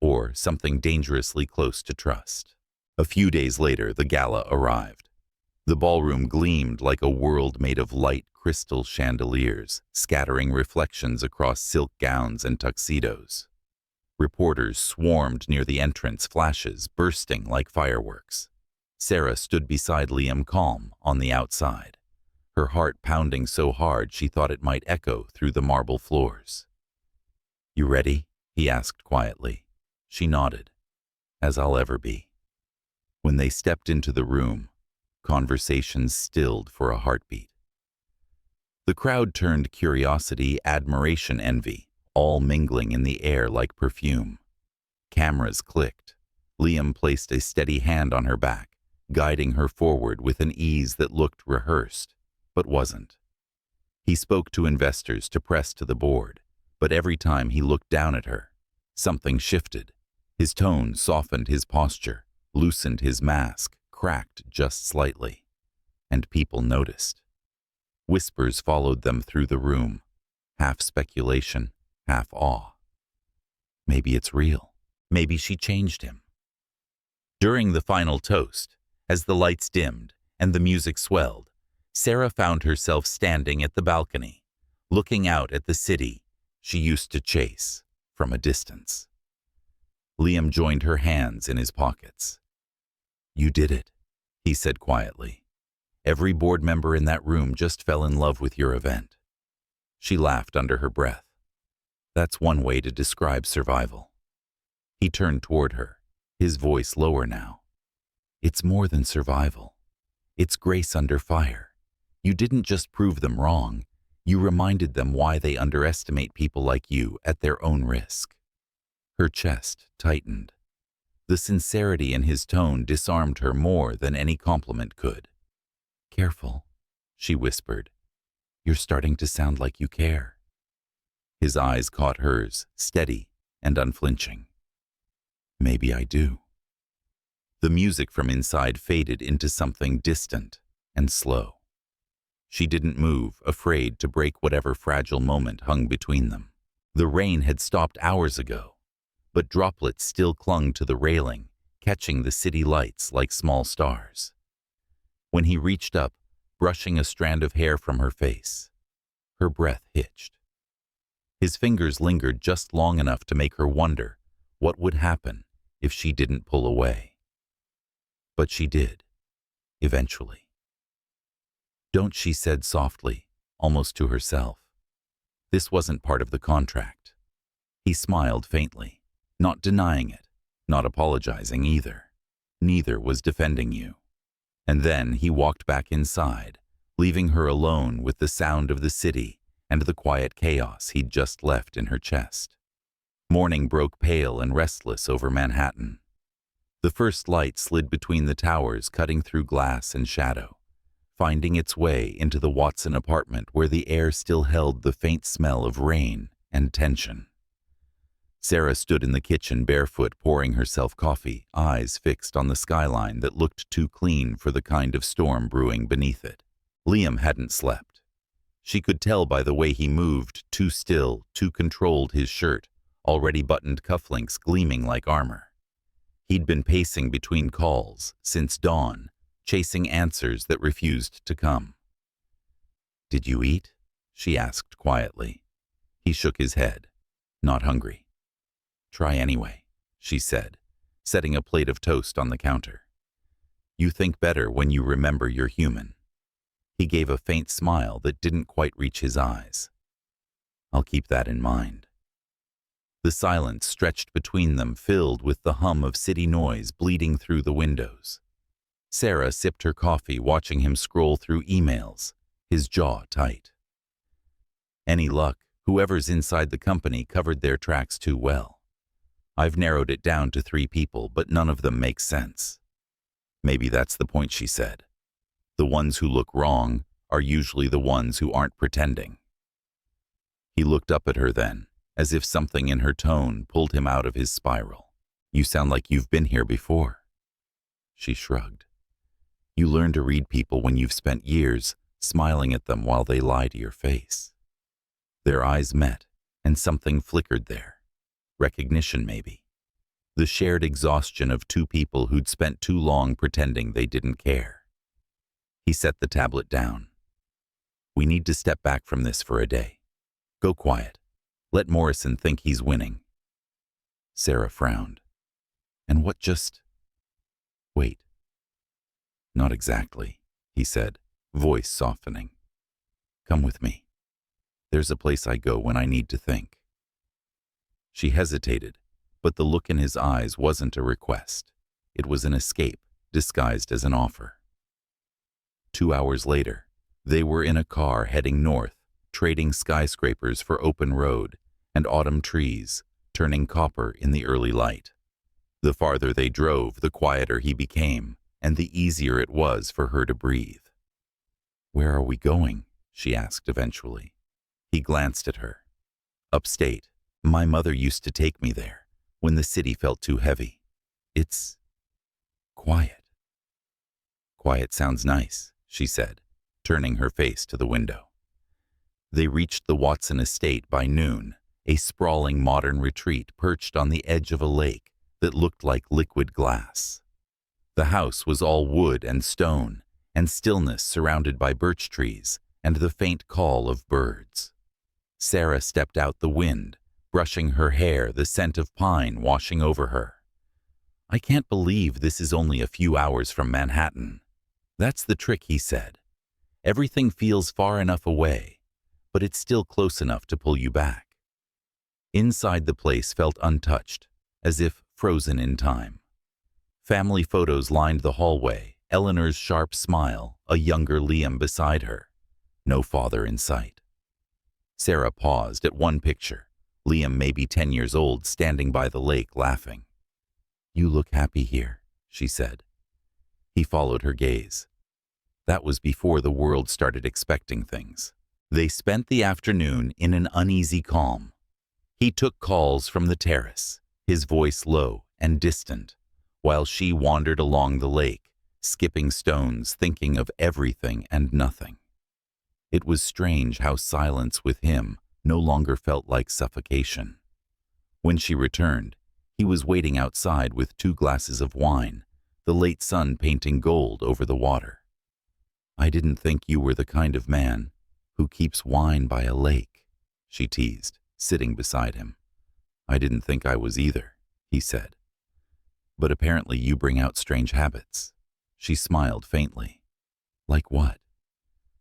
Or something dangerously close to trust. A few days later, the gala arrived. The ballroom gleamed like a world made of light crystal chandeliers, scattering reflections across silk gowns and tuxedos. Reporters swarmed near the entrance, flashes bursting like fireworks. Sarah stood beside Liam, calm, on the outside, her heart pounding so hard she thought it might echo through the marble floors. You ready? He asked quietly. She nodded. As I'll ever be. When they stepped into the room, conversations stilled for a heartbeat. The crowd turned curiosity, admiration, envy, all mingling in the air like perfume. Cameras clicked. Liam placed a steady hand on her back, guiding her forward with an ease that looked rehearsed, but wasn't. He spoke to investors, to press, to the board, but every time he looked down at her, something shifted. His tone softened, his posture loosened, his mask cracked just slightly. And people noticed. Whispers followed them through the room, half speculation, half awe. Maybe it's real. Maybe she changed him. During the final toast, as the lights dimmed and the music swelled, Sarah found herself standing at the balcony, looking out at the city she used to chase from a distance. Liam joined her hands in his pockets. You did it, he said quietly. Every board member in that room just fell in love with your event. She laughed under her breath. That's one way to describe survival. He turned toward her, his voice lower now. It's more than survival. It's grace under fire. You didn't just prove them wrong. You reminded them why they underestimate people like you at their own risk. Her chest tightened. The sincerity in his tone disarmed her more than any compliment could. "Careful," she whispered. "You're starting to sound like you care." His eyes caught hers, steady and unflinching. "Maybe I do." The music from inside faded into something distant and slow. She didn't move, afraid to break whatever fragile moment hung between them. The rain had stopped hours ago, but droplets still clung to the railing, catching the city lights like small stars. When he reached up, brushing a strand of hair from her face, her breath hitched. His fingers lingered just long enough to make her wonder what would happen if she didn't pull away. But she did, eventually. "Don't," she said softly, almost to herself. This wasn't part of the contract. He smiled faintly, not denying it, not apologizing either. Neither was defending you. And then he walked back inside, leaving her alone with the sound of the city and the quiet chaos he'd just left in her chest. Morning broke pale and restless over Manhattan. The first light slid between the towers, cutting through glass and shadow, finding its way into the Watson apartment where the air still held the faint smell of rain and tension. Sarah stood in the kitchen barefoot, pouring herself coffee, eyes fixed on the skyline that looked too clean for the kind of storm brewing beneath it. Liam hadn't slept. She could tell by the way he moved, too still, too controlled, his shirt, already buttoned cufflinks gleaming like armor. He'd been pacing between calls since dawn, chasing answers that refused to come. "Did you eat?" she asked quietly. He shook his head. "Not hungry." "Try anyway," she said, setting a plate of toast on the counter. "You think better when you remember you're human." He gave a faint smile that didn't quite reach his eyes. "I'll keep that in mind." The silence stretched between them, filled with the hum of city noise bleeding through the windows. Sarah sipped her coffee, watching him scroll through emails, his jaw tight. "Any luck? Whoever's inside the company covered their tracks too well. I've narrowed it down to 3 people, but none of them make sense." "Maybe that's the point," she said. "The ones who look wrong are usually the ones who aren't pretending." He looked up at her then, as if something in her tone pulled him out of his spiral. "You sound like you've been here before." She shrugged. "You learn to read people when you've spent years smiling at them while they lie to your face." Their eyes met, and something flickered there. Recognition, maybe. The shared exhaustion of 2 people who'd spent too long pretending they didn't care. He set the tablet down. "We need to step back from this for a day. Go quiet. Let Morrison think he's winning." Sarah frowned. "And what just—" "Wait." "Not exactly," he said, voice softening. "Come with me. There's a place I go when I need to think." She hesitated, but the look in his eyes wasn't a request. It was an escape, disguised as an offer. 2 hours later, they were in a car heading north, trading skyscrapers for open road and autumn trees, turning copper in the early light. The farther they drove, the quieter he became, and the easier it was for her to breathe. "Where are we going?" she asked eventually. He glanced at her. "Upstate. My mother used to take me there, when the city felt too heavy. It's quiet." "Quiet sounds nice," she said, turning her face to the window. They reached the Watson estate by noon, a sprawling modern retreat perched on the edge of a lake that looked like liquid glass. The house was all wood and stone, and stillness surrounded by birch trees and the faint call of birds. Sarah stepped out the wind, brushing her hair, the scent of pine washing over her. "I can't believe this is only a few hours from Manhattan." "That's the trick," he said. "Everything feels far enough away, but it's still close enough to pull you back." Inside the place felt untouched, as if frozen in time. Family photos lined the hallway, Eleanor's sharp smile, a younger Liam beside her. No father in sight. Sarah paused at one picture, Liam, maybe 10 years old, standing by the lake laughing. "You look happy here," she said. He followed her gaze. That was before the world started expecting things. They spent the afternoon in an uneasy calm. He took calls from the terrace, his voice low and distant, while she wandered along the lake, skipping stones, thinking of everything and nothing. It was strange how silence with him no longer felt like suffocation. When she returned, he was waiting outside with 2 glasses of wine, the late sun painting gold over the water. "I didn't think you were the kind of man who keeps wine by a lake," she teased, sitting beside him. "I didn't think I was either," he said. "But apparently you bring out strange habits." She smiled faintly. "Like what?"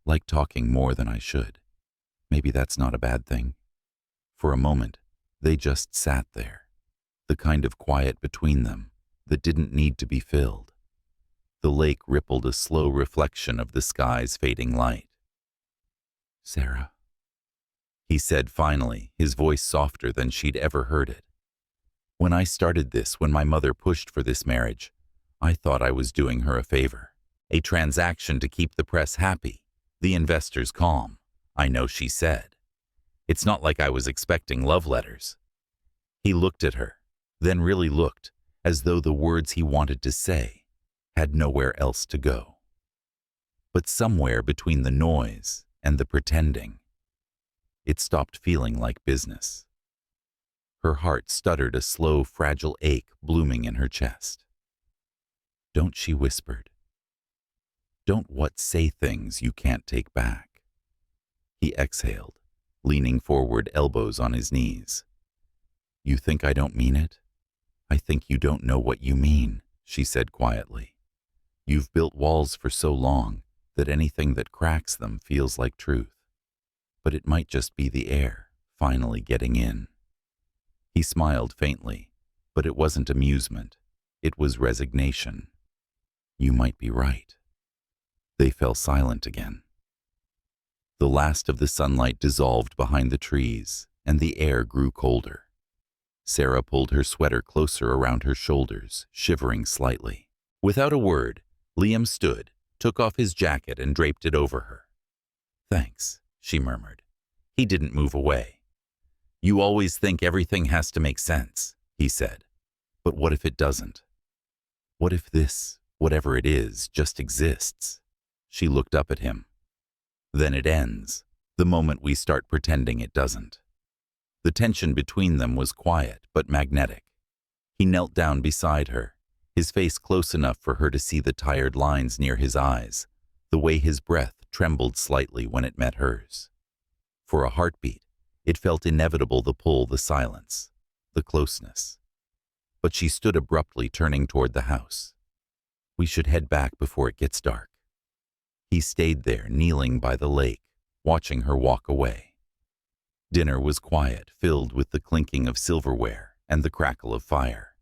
"Like talking more than I should. Maybe that's not a bad thing." For a moment, they just sat there, the kind of quiet between them that didn't need to be filled. The lake rippled a slow reflection of the sky's fading light. "Sarah," he said finally, his voice softer than she'd ever heard it. "When I started this, when my mother pushed for this marriage, I thought I was doing her a favor. A transaction to keep the press happy, the investors calm. I know," she said. "It's not like I was expecting love letters." He looked at her, then really looked, as though the words he wanted to say had nowhere else to go. But somewhere between the noise and the pretending, it stopped feeling like business. Her heart stuttered, a slow, fragile ache blooming in her chest. "Don't," she whispered. "Don't what say things you can't take back." He exhaled, leaning forward, elbows on his knees. "You think I don't mean it? I think you don't know what you mean," she said quietly. "You've built walls for so long that anything that cracks them feels like truth. But it might just be the air finally getting in." He smiled faintly, but it wasn't amusement. It was resignation. "You might be right." They fell silent again. The last of the sunlight dissolved behind the trees, and the air grew colder. Sarah pulled her sweater closer around her shoulders, shivering slightly. Without a word, Liam stood, took off his jacket and draped it over her. "Thanks," she murmured. He didn't move away. "You always think everything has to make sense," he said. "But what if it doesn't? What if this, whatever it is, just exists?" She looked up at him. "Then it ends, the moment we start pretending it doesn't." The tension between them was quiet but magnetic. He knelt down beside her, his face close enough for her to see the tired lines near his eyes, the way his breath trembled slightly when it met hers. For a heartbeat, it felt inevitable, the pull, the silence, the closeness. But she stood abruptly, turning toward the house. "We should head back before it gets dark." He stayed there, kneeling by the lake, watching her walk away. Dinner was quiet, filled with the clinking of silverware and the crackle of fire.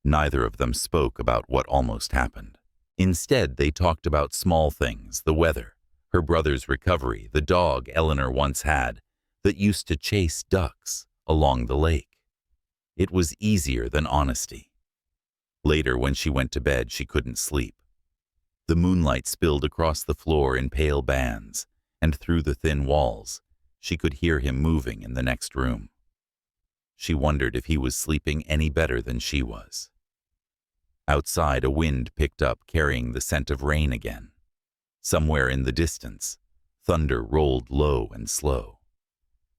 Neither of them spoke about what almost happened. Instead, they talked about small things, the weather, her brother's recovery, the dog Eleanor once had that used to chase ducks along the lake. It was easier than honesty. Later, when she went to bed, she couldn't sleep. The moonlight spilled across the floor in pale bands, and through the thin walls, she could hear him moving in the next room. She wondered if he was sleeping any better than she was. Outside, a wind picked up, carrying the scent of rain again. Somewhere in the distance, thunder rolled low and slow.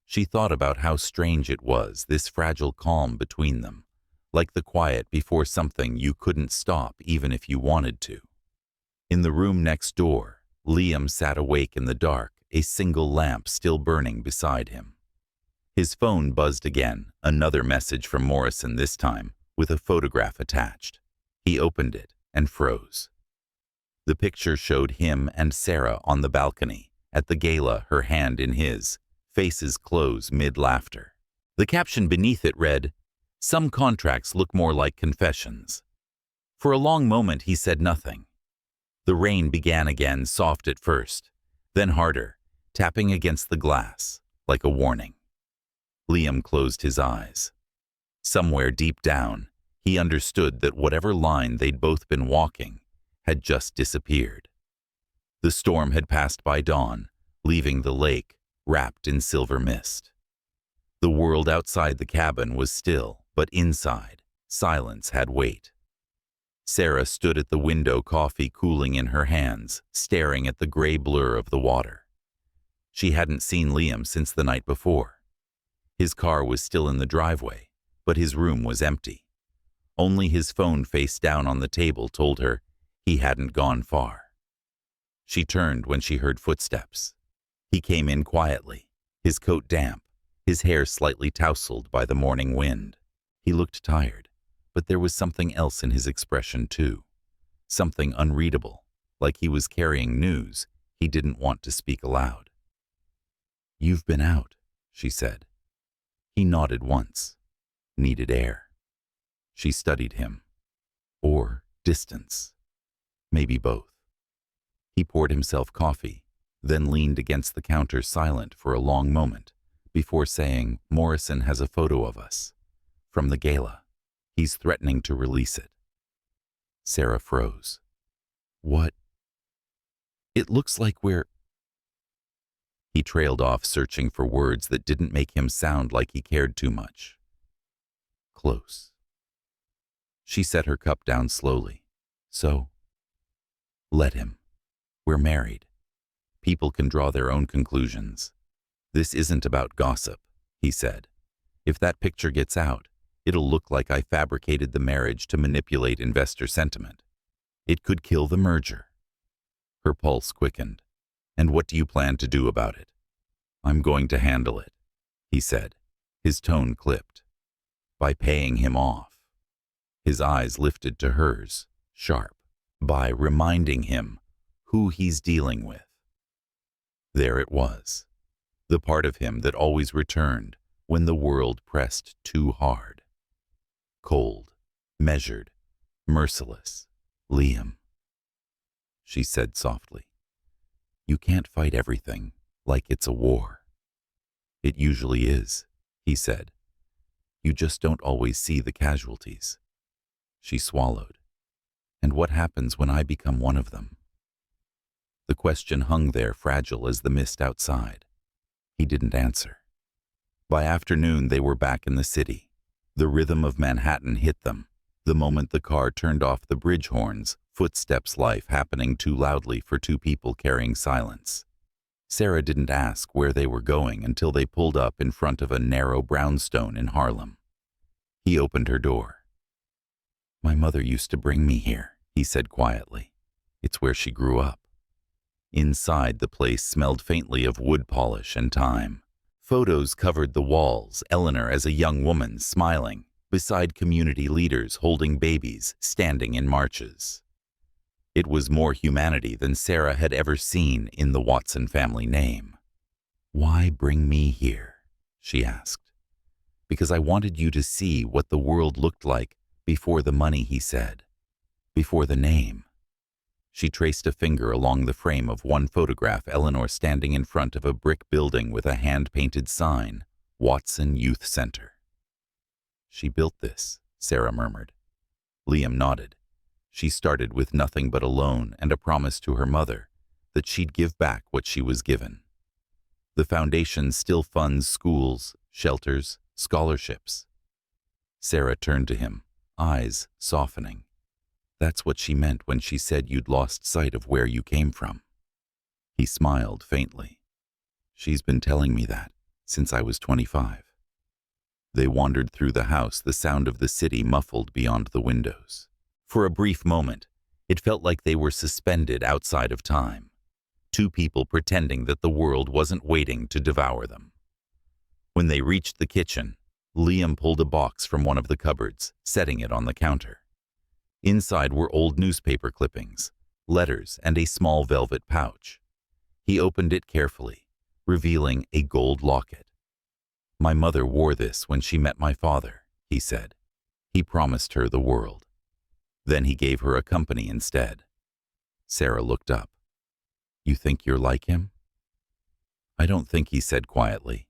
She thought about how strange it was, this fragile calm between them, like the quiet before something you couldn't stop even if you wanted to. In the room next door, Liam sat awake in the dark, a single lamp still burning beside him. His phone buzzed again, another message from Morrison, this time with a photograph attached. He opened it and froze. The picture showed him and Sarah on the balcony, at the gala, her hand in his, faces close mid-laughter. The caption beneath it read, "Some contracts look more like confessions." For a long moment he said nothing. The rain began again, soft at first, then harder, tapping against the glass, like a warning. Liam closed his eyes. Somewhere deep down, he understood that whatever line they'd both been walking had just disappeared. The storm had passed by dawn, leaving the lake wrapped in silver mist. The world outside the cabin was still, but inside, silence had weight. Sarah stood at the window, coffee cooling in her hands, staring at the gray blur of the water. She hadn't seen Liam since the night before. His car was still in the driveway, but his room was empty. Only his phone face down on the table told her he hadn't gone far. She turned when she heard footsteps. He came in quietly, his coat damp, his hair slightly tousled by the morning wind. He looked tired, but there was something else in his expression too. Something unreadable, like he was carrying news he didn't want to speak aloud. "You've been out," she said. He nodded once. Needed air. She studied him. Or distance. Maybe both. He poured himself coffee, then leaned against the counter silent for a long moment before saying, "Morrison has a photo of us. From the gala. He's threatening to release it." Sarah froze. "What?" "It looks like we're—" He trailed off, searching for words that didn't make him sound like he cared too much. "Close." She set her cup down slowly. "So? Let him. We're married. People can draw their own conclusions. This isn't about gossip," he said. "If that picture gets out, it'll look like I fabricated the marriage to manipulate investor sentiment. It could kill the merger." Her pulse quickened. "And what do you plan to do about it?" "I'm going to handle it," he said, his tone clipped. "By paying him off." His eyes lifted to hers, sharp. "By reminding him who he's dealing with." There it was, the part of him that always returned when the world pressed too hard. Cold, measured, merciless. "Liam," she said softly, "you can't fight everything like it's a war." "It usually is," he said. "You just don't always see the casualties." She swallowed. "And what happens when I become one of them?" The question hung there, fragile as the mist outside. He didn't answer. By afternoon, they were back in the city. The rhythm of Manhattan hit them. The moment the car turned off the bridge horns, footsteps, life happening too loudly for two people carrying silence. Sarah didn't ask where they were going until they pulled up in front of a narrow brownstone in Harlem. He opened her door. "My mother used to bring me here," he said quietly. "It's where she grew up." Inside, the place smelled faintly of wood polish and time. Photos covered the walls, Eleanor as a young woman smiling, beside community leaders holding babies, standing in marches. It was more humanity than Sarah had ever seen in the Watson family name. "Why bring me here?" she asked. "Because I wanted you to see what the world looked like before the money," he said. "Before the name." She traced a finger along the frame of one photograph, Eleanor standing in front of a brick building with a hand-painted sign, Watson Youth Center. "She built this," Sarah murmured. Liam nodded. "She started with nothing but a loan and a promise to her mother that she'd give back what she was given. The foundation still funds schools, shelters, scholarships." Sarah turned to him, eyes softening. "That's what she meant when she said you'd lost sight of where you came from." He smiled faintly. "She's been telling me that since I was 25. They wandered through the house, the sound of the city muffled beyond the windows. For a brief moment, it felt like they were suspended outside of time. Two people pretending that the world wasn't waiting to devour them. When they reached the kitchen, Liam pulled a box from one of the cupboards, setting it on the counter. Inside were old newspaper clippings, letters, and a small velvet pouch. He opened it carefully, revealing a gold locket. "My mother wore this when she met my father," he said. He promised her the world. Then he gave her a company instead. Sarah looked up. "You think you're like him?" "I don't think," he said quietly.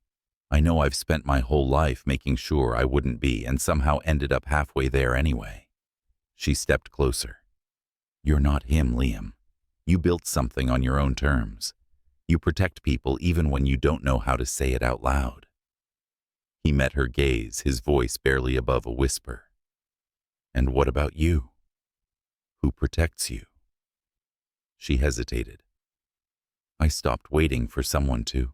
I know I've spent my whole life making sure I wouldn't be and somehow ended up halfway there anyway. She stepped closer. You're not him, Liam. You built something on your own terms. You protect people even when you don't know how to say it out loud. He met her gaze, his voice barely above a whisper. And what about you? Who protects you? She hesitated. I stopped waiting for someone to.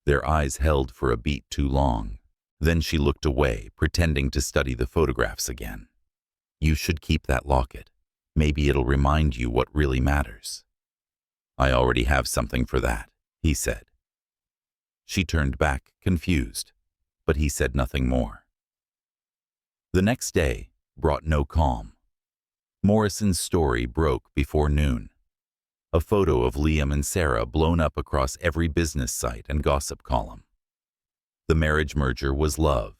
Their eyes held for a beat too long. Then she looked away, pretending to study the photographs again. You should keep that locket. Maybe it'll remind you what really matters. I already have something for that, he said. She turned back, confused, but he said nothing more. The next day brought no calm. Morrison's story broke before noon. A photo of Liam and Sarah blown up across every business site and gossip column. The marriage merger was love,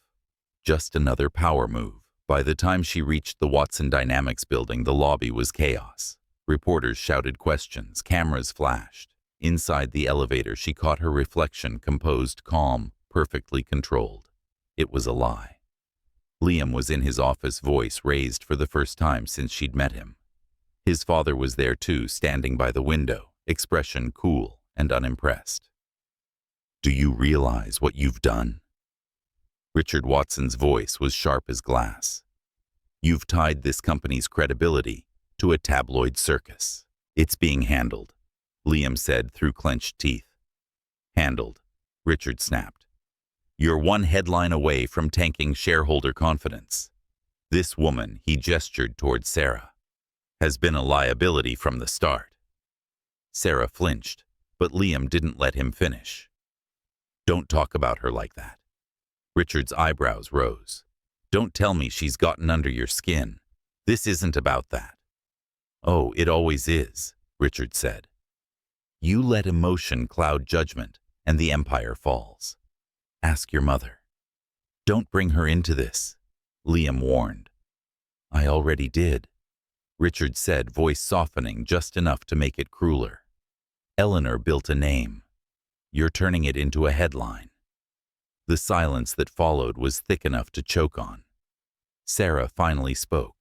just another power move. By the time she reached the Watson Dynamics building, the lobby was chaos. Reporters shouted questions, cameras flashed. Inside the elevator, she caught her reflection, composed, calm, perfectly controlled. It was a lie. Liam was in his office, voice raised for the first time since she'd met him. His father was there too, standing by the window, expression cool and unimpressed. Do you realize what you've done? Richard Watson's voice was sharp as glass. You've tied this company's credibility to a tabloid circus. It's being handled, Liam said through clenched teeth. Handled, Richard snapped. You're one headline away from tanking shareholder confidence. This woman, he gestured toward Sarah, has been a liability from the start. Sarah flinched, but Liam didn't let him finish. Don't talk about her like that. Richard's eyebrows rose. Don't tell me she's gotten under your skin. This isn't about that. Oh, it always is, Richard said. You let emotion cloud judgment, and the empire falls. Ask your mother. Don't bring her into this, Liam warned. I already did, Richard said, voice softening just enough to make it crueler. Eleanor built a name. You're turning it into a headline. The silence that followed was thick enough to choke on. Sarah finally spoke.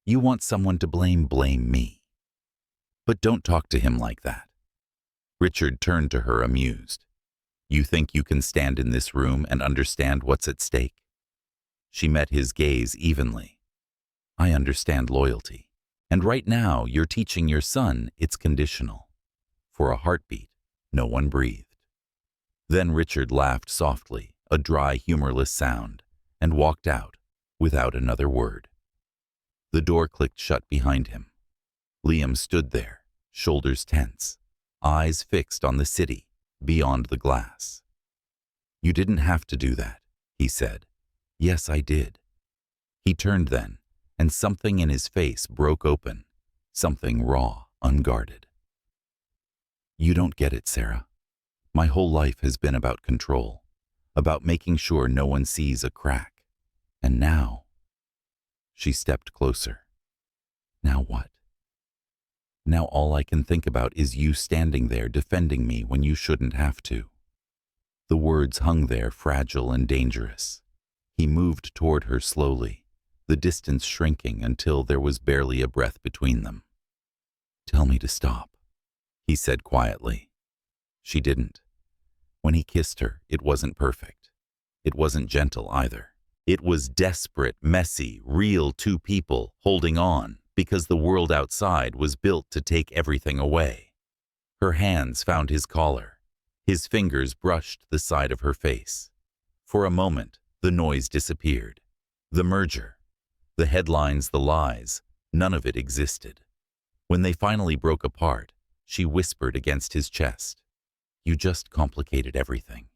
You want someone to blame, blame me. But don't talk to him like that. Richard turned to her, amused. You think you can stand in this room and understand what's at stake? She met his gaze evenly. I understand loyalty. And right now you're teaching your son it's conditional. For a heartbeat, no one breathed. Then Richard laughed softly, a dry, humorless sound, and walked out without another word. The door clicked shut behind him. Liam stood there, shoulders tense, eyes fixed on the city beyond the glass. You didn't have to do that, he said. Yes, I did. He turned then, and something in his face broke open, something raw, unguarded. You don't get it, Sarah. My whole life has been about control, about making sure no one sees a crack. And now, she stepped closer. Now what? Now all I can think about is you standing there defending me when you shouldn't have to. The words hung there, fragile and dangerous. He moved toward her slowly, the distance shrinking until there was barely a breath between them. Tell me to stop, he said quietly. She didn't. When he kissed her, it wasn't perfect. It wasn't gentle either. It was desperate, messy, real, two people holding on because the world outside was built to take everything away. Her hands found his collar. His fingers brushed the side of her face. For a moment, the noise disappeared. The merger, the headlines, the lies, none of it existed. When they finally broke apart, she whispered against his chest. You just complicated everything.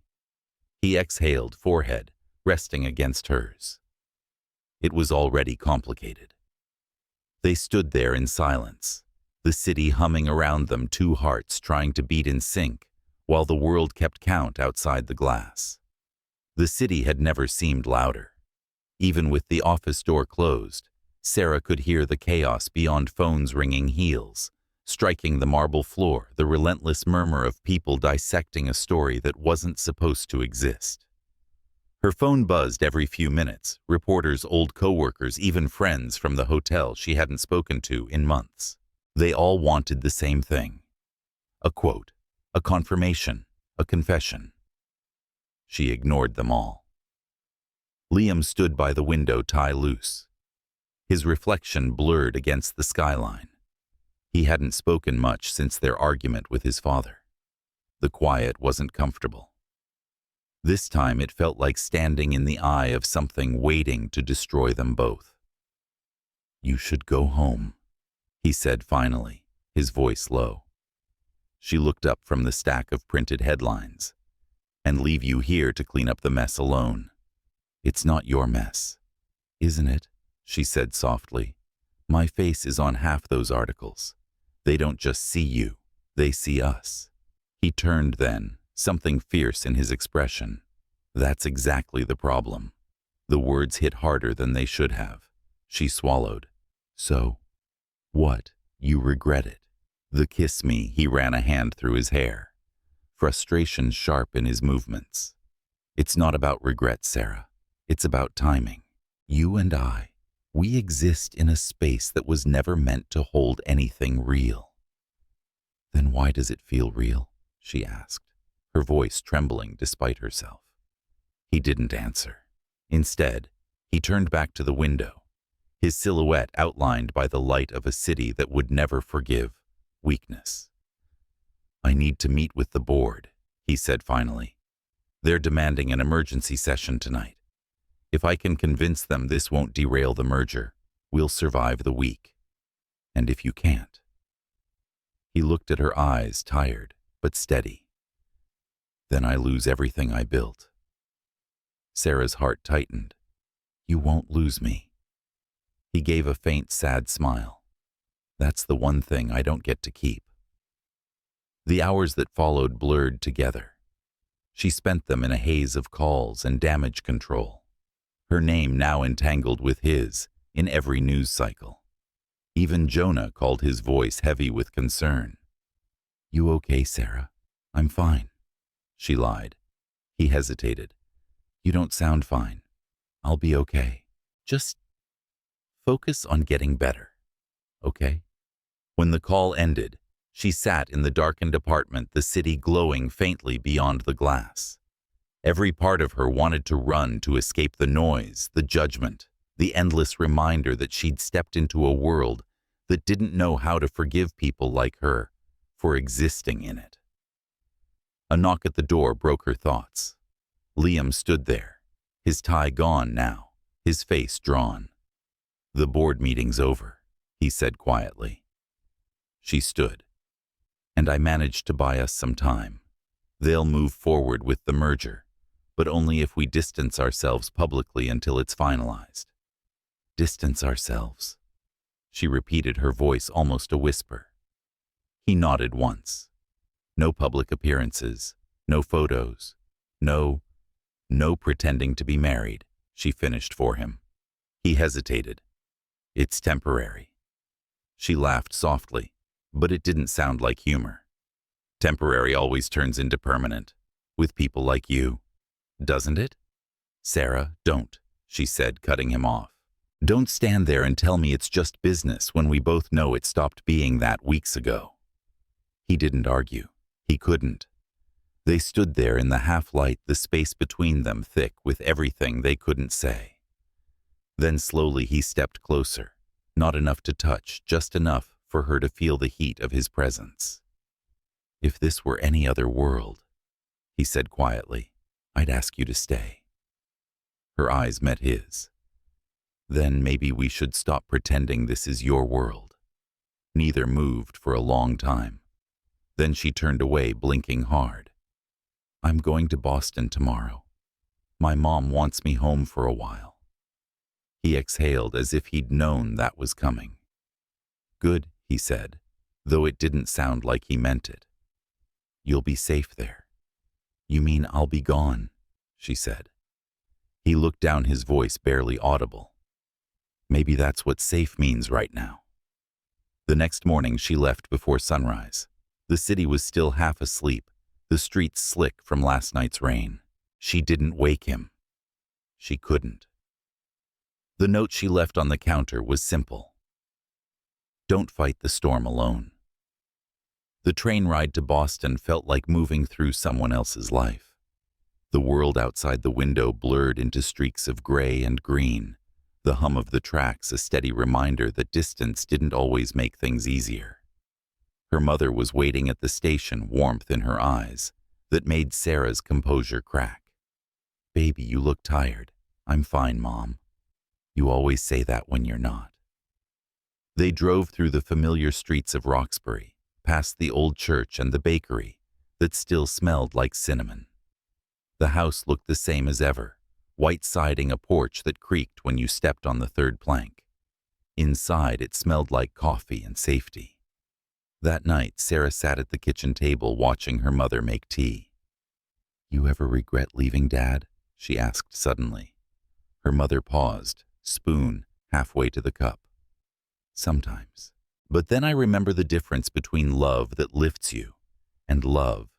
He exhaled, forehead resting against hers. It was already complicated. They stood there in silence, the city humming around them, two hearts trying to beat in sync, while the world kept count outside the glass. The city had never seemed louder. Even with the office door closed, Sarah could hear the chaos beyond phones ringing, heels, striking the marble floor, the relentless murmur of people dissecting a story that wasn't supposed to exist. Her phone buzzed every few minutes, reporters, old coworkers, even friends from the hotel she hadn't spoken to in months. They all wanted the same thing. A quote, a confirmation, a confession. She ignored them all. Liam stood by the window, tie loose. His reflection blurred against the skyline. He hadn't spoken much since their argument with his father. The quiet wasn't comfortable. This time it felt like standing in the eye of something waiting to destroy them both. "You should go home," he said finally, his voice low. She looked up from the stack of printed headlines. "And leave you here to clean up the mess alone. It's not your mess, isn't it?" she said softly. "My face is on half those articles. They don't just see you, they see us." He turned then, something fierce in his expression. "That's exactly the problem." The words hit harder than they should have. She swallowed. "So, what? You regret it?" The "kiss me," he ran a hand through his hair. Frustration sharp in his movements. "It's not about regret, Sarah. It's about timing. You and I, we exist in a space that was never meant to hold anything real." "Then why does it feel real?" she asked, her voice trembling despite herself. He didn't answer. Instead, he turned back to the window, his silhouette outlined by the light of a city that would never forgive weakness. "I need to meet with the board," he said finally. "They're demanding an emergency session tonight. If I can convince them this won't derail the merger, we'll survive the week. And if you can't..." He looked at her eyes, tired but steady. "Then I lose everything I built." Sarah's heart tightened. "You won't lose me." He gave a faint, sad smile. "That's the one thing I don't get to keep." The hours that followed blurred together. She spent them in a haze of calls and damage control, her name now entangled with his in every news cycle. Even Jonah called his voice heavy with concern. "You okay, Sarah?" "I'm fine," she lied. He hesitated. "You don't sound fine." "I'll be okay. Just focus on getting better, okay?" When the call ended, she sat in the darkened apartment, the city glowing faintly beyond the glass. Every part of her wanted to run to escape the noise, the judgment, the endless reminder that she'd stepped into a world that didn't know how to forgive people like her for existing in it. A knock at the door broke her thoughts. Liam stood there, his tie gone now, his face drawn. "The board meeting's over," he said quietly. She stood. "And I managed to buy us some time. They'll move forward with the merger, but only if we distance ourselves publicly until it's finalized." "Distance ourselves," she repeated, her voice almost a whisper. He nodded once. "No public appearances, no photos, no pretending to be married," she finished for him. He hesitated. "It's temporary." She laughed softly, but it didn't sound like humor. "Temporary always turns into permanent, with people like you, doesn't it?" "Sarah, don't," she said, cutting him off. "Don't stand there and tell me it's just business when we both know it stopped being that weeks ago." He didn't argue. He couldn't. They stood there in the half-light, the space between them thick with everything they couldn't say. Then slowly he stepped closer, not enough to touch, just enough for her to feel the heat of his presence. "If this were any other world," he said quietly, "I'd ask you to stay." Her eyes met his. "Then maybe we should stop pretending this is your world." Neither moved for a long time. Then she turned away, blinking hard. "I'm going to Boston tomorrow. My mom wants me home for a while." He exhaled as if he'd known that was coming. "Good," he said, though it didn't sound like he meant it. "You'll be safe there." "You mean I'll be gone?" she said. He looked down, his voice barely audible. "Maybe that's what safe means right now." The next morning she left before sunrise. The city was still half asleep, the streets slick from last night's rain. She didn't wake him. She couldn't. The note she left on the counter was simple. Don't fight the storm alone. The train ride to Boston felt like moving through someone else's life. The world outside the window blurred into streaks of gray and green, the hum of the tracks a steady reminder that distance didn't always make things easier. Her mother was waiting at the station, warmth in her eyes that made Sarah's composure crack. "Baby, you look tired." "I'm fine, Mom." "You always say that when you're not." They drove through the familiar streets of Roxbury, past the old church and the bakery that still smelled like cinnamon. The house looked the same as ever, white siding, a porch that creaked when you stepped on the third plank. Inside, it smelled like coffee and safety. That night, Sarah sat at the kitchen table watching her mother make tea. "You ever regret leaving, Dad?" she asked suddenly. Her mother paused, spoon halfway to the cup. "Sometimes. But then I remember the difference between love that lifts you and love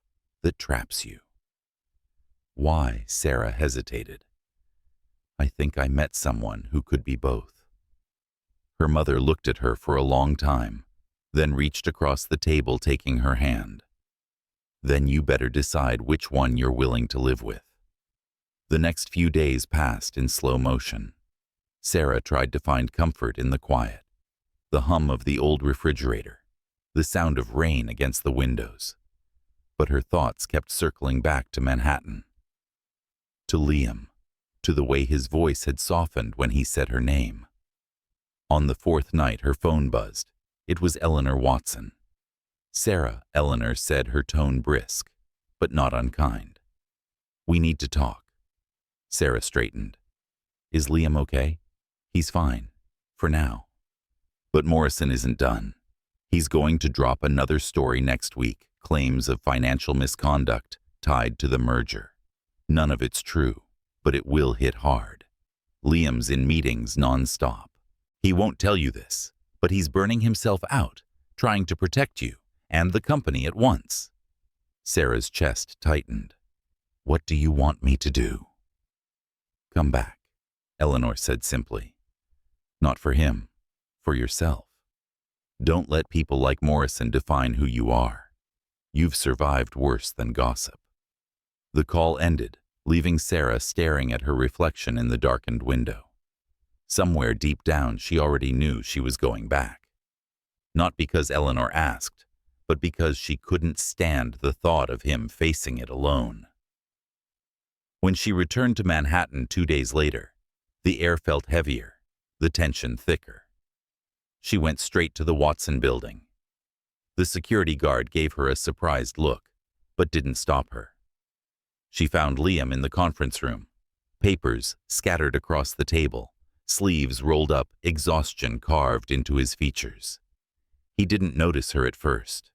that traps you." "Why?" Sarah hesitated. "I think I met someone who could be both." Her mother looked at her for a long time, then reached across the table, taking her hand. "Then you better decide which one you're willing to live with." The next few days passed in slow motion. Sarah tried to find comfort in the quiet, the hum of the old refrigerator, the sound of rain against the windows. But her thoughts kept circling back to Manhattan, to Liam, to the way his voice had softened when he said her name. On the fourth night, her phone buzzed. It was Eleanor Watson. "Sarah," Eleanor said, her tone brisk, but not unkind. "We need to talk." Sarah straightened. "Is Liam okay?" "He's fine, for now. But Morrison isn't done. He's going to drop another story next week, claims of financial misconduct tied to the merger. None of it's true, but it will hit hard. Liam's in meetings nonstop. He won't tell you this, but he's burning himself out, trying to protect you and the company at once." Sarah's chest tightened. "What do you want me to do?" "Come back," Eleanor said simply. "Not for him, for yourself. Don't let people like Morrison define who you are. You've survived worse than gossip." The call ended, leaving Sarah staring at her reflection in the darkened window. Somewhere deep down, she already knew she was going back. Not because Eleanor asked, but because she couldn't stand the thought of him facing it alone. When she returned to Manhattan 2 days later, the air felt heavier, the tension thicker. She went straight to the Watson building. The security guard gave her a surprised look, but didn't stop her. She found Liam in the conference room, papers scattered across the table, sleeves rolled up, exhaustion carved into his features. He didn't notice her at first,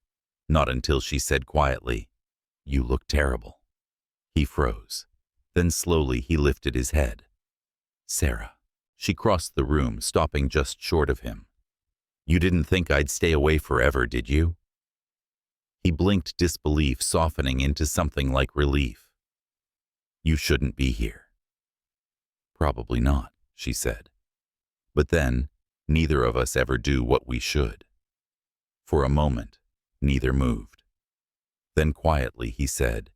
not until she said quietly, "You look terrible." He froze. Then slowly he lifted his head. "Sarah." She crossed the room, stopping just short of him. "You didn't think I'd stay away forever, did you?" He blinked, disbelief softening into something like relief. "You shouldn't be here." "Probably not," she said. "But then, neither of us ever do what we should." For a moment, neither moved. Then quietly he said,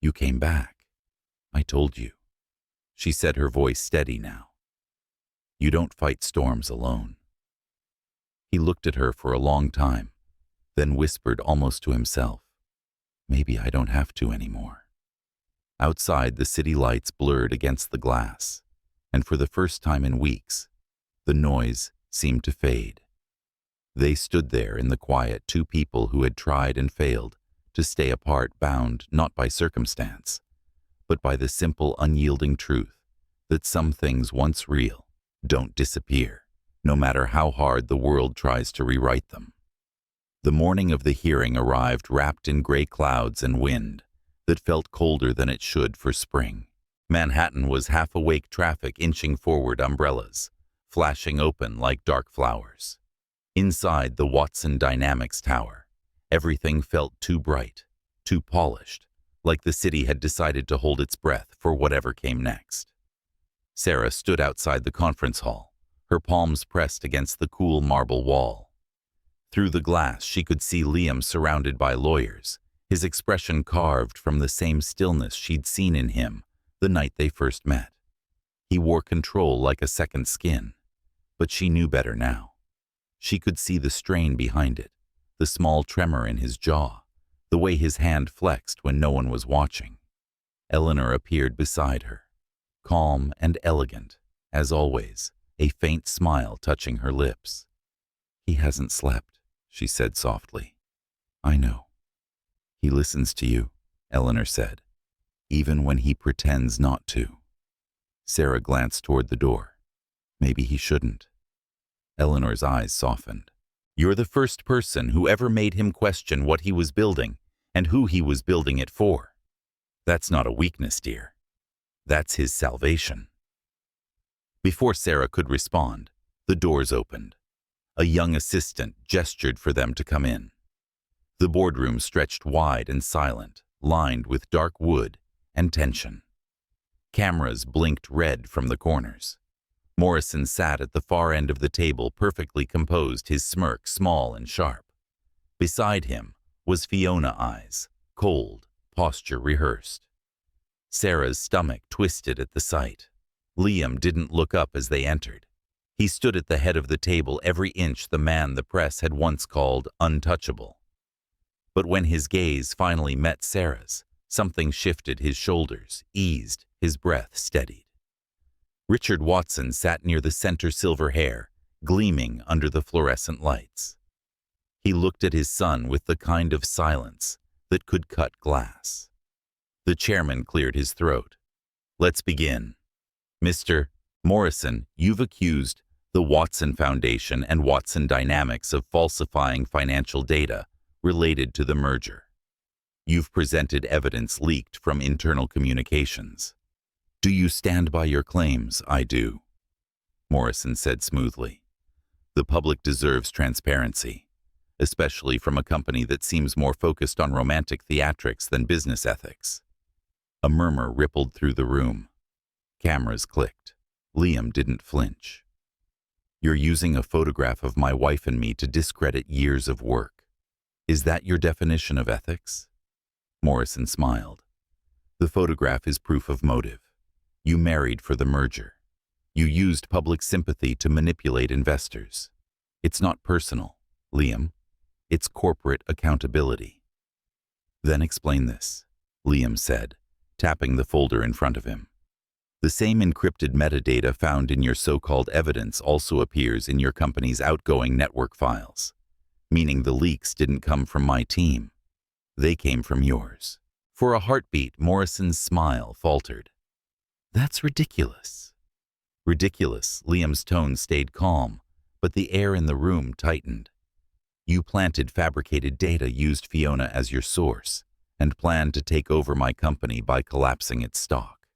"You came back. I told you." She said, her voice steady now. "You don't fight storms alone." He looked at her for a long time, then whispered almost to himself, "Maybe I don't have to anymore." Outside, the city lights blurred against the glass, and for the first time in weeks, the noise seemed to fade. They stood there in the quiet, two people who had tried and failed to stay apart, bound not by circumstance, but by the simple, unyielding truth that some things once real don't disappear, no matter how hard the world tries to rewrite them. The morning of the hearing arrived wrapped in gray clouds and wind that felt colder than it should for spring. Manhattan was half-awake, traffic inching forward, umbrellas flashing open like dark flowers. Inside the Watson Dynamics Tower, everything felt too bright, too polished, like the city had decided to hold its breath for whatever came next. Sarah stood outside the conference hall, her palms pressed against the cool marble wall. Through the glass, she could see Liam surrounded by lawyers, his expression carved from the same stillness she'd seen in him the night they first met. He wore control like a second skin, but she knew better now. She could see the strain behind it, the small tremor in his jaw, the way his hand flexed when no one was watching. Eleanor appeared beside her, calm and elegant, as always, a faint smile touching her lips. "He hasn't slept," she said softly. "I know." "He listens to you," Eleanor said, "even when he pretends not to." Sarah glanced toward the door. Maybe he shouldn't. Eleanor's eyes softened. "You're the first person who ever made him question what he was building and who he was building it for. That's not a weakness, dear. That's his salvation." Before Sarah could respond, the doors opened. A young assistant gestured for them to come in. The boardroom stretched wide and silent, lined with dark wood and tension. Cameras blinked red from the corners. Morrison sat at the far end of the table, perfectly composed, his smirk small and sharp. Beside him was Fiona Eyes, cold, posture rehearsed. Sarah's stomach twisted at the sight. Liam didn't look up as they entered. He stood at the head of the table, every inch the man the press had once called untouchable. But when his gaze finally met Sarah's, something shifted. His shoulders eased, his breath steadied. Richard Watson sat near the center, silver hair gleaming under the fluorescent lights. He looked at his son with the kind of silence that could cut glass. The chairman cleared his throat. "Let's begin. Mr. Morrison, you've accused the Watson Foundation and Watson Dynamics of falsifying financial data related to the merger. You've presented evidence leaked from internal communications. Do you stand by your claims?" "I do," Morrison said smoothly. "The public deserves transparency, especially from a company that seems more focused on romantic theatrics than business ethics." A murmur rippled through the room. Cameras clicked. Liam didn't flinch. "You're using a photograph of my wife and me to discredit years of work. Is that your definition of ethics?" Morrison smiled. "The photograph is proof of motive. You married for the merger. You used public sympathy to manipulate investors. It's not personal, Liam. It's corporate accountability." "Then explain this," Liam said, tapping the folder in front of him. "The same encrypted metadata found in your so-called evidence also appears in your company's outgoing network files, meaning the leaks didn't come from my team. They came from yours." For a heartbeat, Morrison's smile faltered. "That's ridiculous." "Ridiculous," Liam's tone stayed calm, but the air in the room tightened. "You planted fabricated data, used Fiona as your source, and planned to take over my company by collapsing its stock.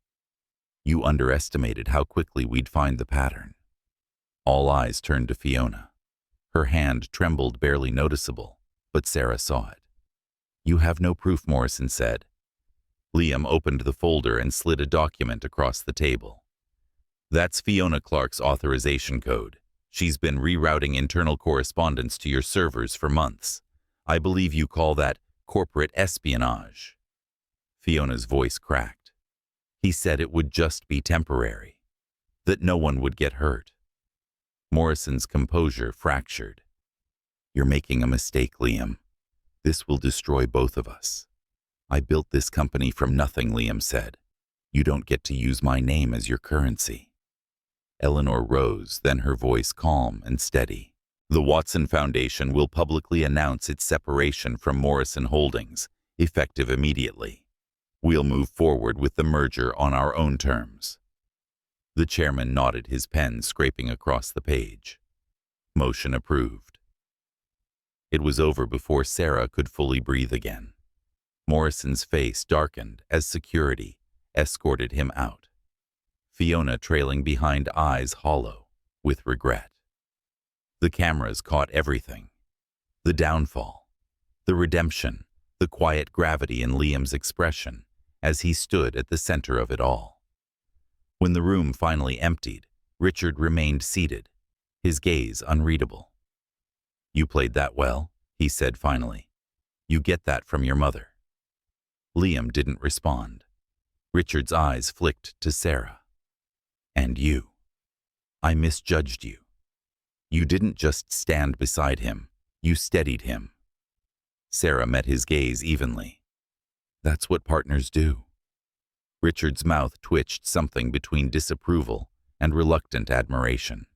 You underestimated how quickly we'd find the pattern." All eyes turned to Fiona. Her hand trembled, barely noticeable, but Sarah saw it. "You have no proof," Morrison said. Liam opened the folder and slid a document across the table. "That's Fiona Clark's authorization code. She's been rerouting internal correspondence to your servers for months. I believe you call that corporate espionage." Fiona's voice cracked. "He said it would just be temporary, that no one would get hurt." Morrison's composure fractured. "You're making a mistake, Liam. This will destroy both of us." "I built this company from nothing," Liam said. "You don't get to use my name as your currency." Eleanor rose, then her voice calm and steady. "The Watson Foundation will publicly announce its separation from Morrison Holdings, effective immediately. We'll move forward with the merger on our own terms." The chairman nodded, his pen scraping across the page. Motion approved. It was over before Sarah could fully breathe again. Morrison's face darkened as security escorted him out. Fiona trailing behind, eyes hollow with regret. The cameras caught everything. The downfall, the redemption, the quiet gravity in Liam's expression as he stood at the center of it all. When the room finally emptied, Richard remained seated, his gaze unreadable. "You played that well," he said finally. "You get that from your mother." Liam didn't respond. Richard's eyes flicked to Sarah. "And you. I misjudged you. You didn't just stand beside him, you steadied him." Sarah met his gaze evenly. "That's what partners do." Richard's mouth twitched something between disapproval and reluctant admiration.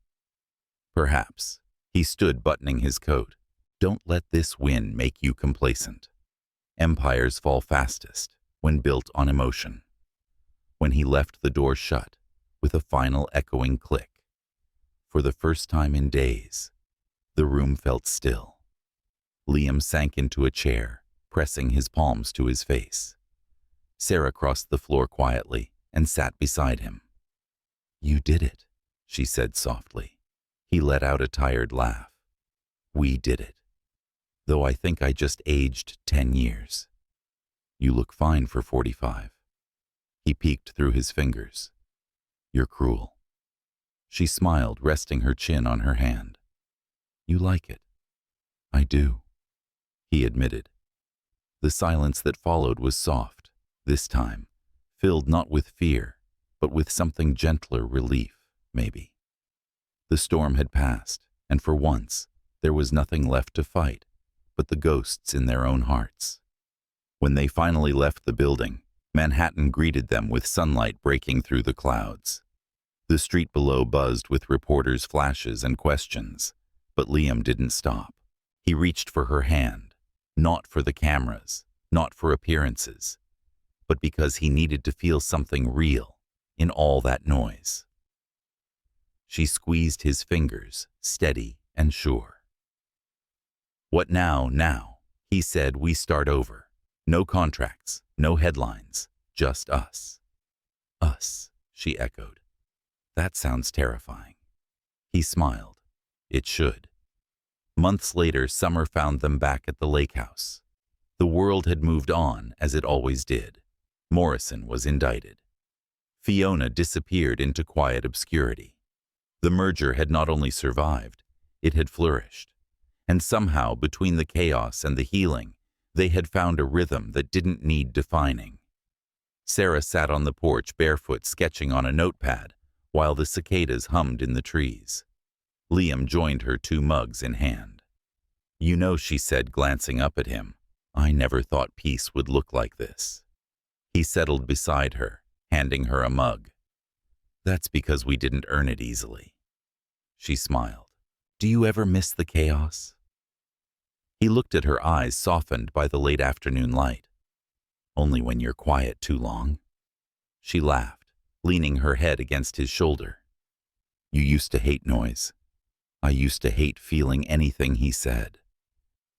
"Perhaps." He stood buttoning his coat. "Don't let this win make you complacent. Empires fall fastest when built on emotion." When he left the door shut, with a final echoing click, for the first time in days, the room felt still. Liam sank into a chair, pressing his palms to his face. Sarah crossed the floor quietly and sat beside him. "You did it," she said softly. He let out a tired laugh. "We did it. Though I think I just aged 10 years. You look fine for 45. He peeked through his fingers. "You're cruel." She smiled, resting her chin on her hand. "You like it." "I do," he admitted. The silence that followed was soft, this time, filled not with fear, but with something gentler relief, maybe. The storm had passed, and for once, there was nothing left to fight but the ghosts in their own hearts. When they finally left the building, Manhattan greeted them with sunlight breaking through the clouds. The street below buzzed with reporters' flashes and questions, but Liam didn't stop. He reached for her hand, not for the cameras, not for appearances, but because he needed to feel something real in all that noise. She squeezed his fingers, steady and sure. "What now?" He said. "We start over. No contracts, no headlines, just us." "Us," she echoed. "That sounds terrifying." He smiled. "It should." Months later, summer found them back at the lake house. The world had moved on, as it always did. Morrison was indicted. Fiona disappeared into quiet obscurity. The merger had not only survived, it had flourished. And somehow, between the chaos and the healing, they had found a rhythm that didn't need defining. Sarah sat on the porch barefoot, sketching on a notepad, while the cicadas hummed in the trees. Liam joined her, 2 mugs in hand. "You know," she said, glancing up at him, "I never thought peace would look like this." He settled beside her, handing her a mug. "That's because we didn't earn it easily." She smiled. "Do you ever miss the chaos?" He looked at her, eyes softened by the late afternoon light. "Only when you're quiet too long." She laughed, leaning her head against his shoulder. "You used to hate noise. I used to hate feeling anything he said.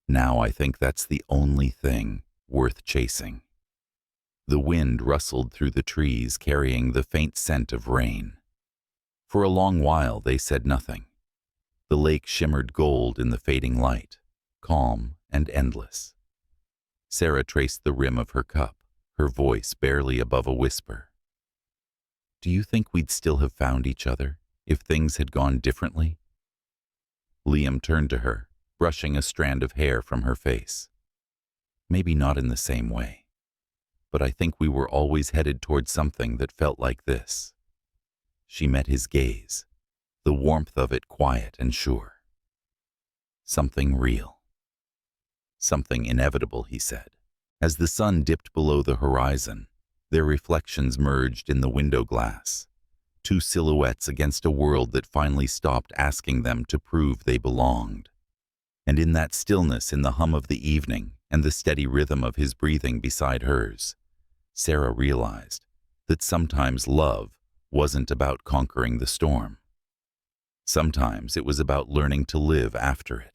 Now I think that's the only thing worth chasing." The wind rustled through the trees, carrying the faint scent of rain. For a long while they said nothing. The lake shimmered gold in the fading light, calm and endless. Sarah traced the rim of her cup, her voice barely above a whisper. "Do you think we'd still have found each other if things had gone differently?" Liam turned to her, brushing a strand of hair from her face. "Maybe not in the same way. But I think we were always headed toward something that felt like this." She met his gaze, the warmth of it quiet and sure. "Something real. Something inevitable," he said. As the sun dipped below the horizon, their reflections merged in the window glass, 2 silhouettes against a world that finally stopped asking them to prove they belonged. And in that stillness, in the hum of the evening and the steady rhythm of his breathing beside hers, Sarah realized that sometimes love wasn't about conquering the storm. Sometimes it was about learning to live after it.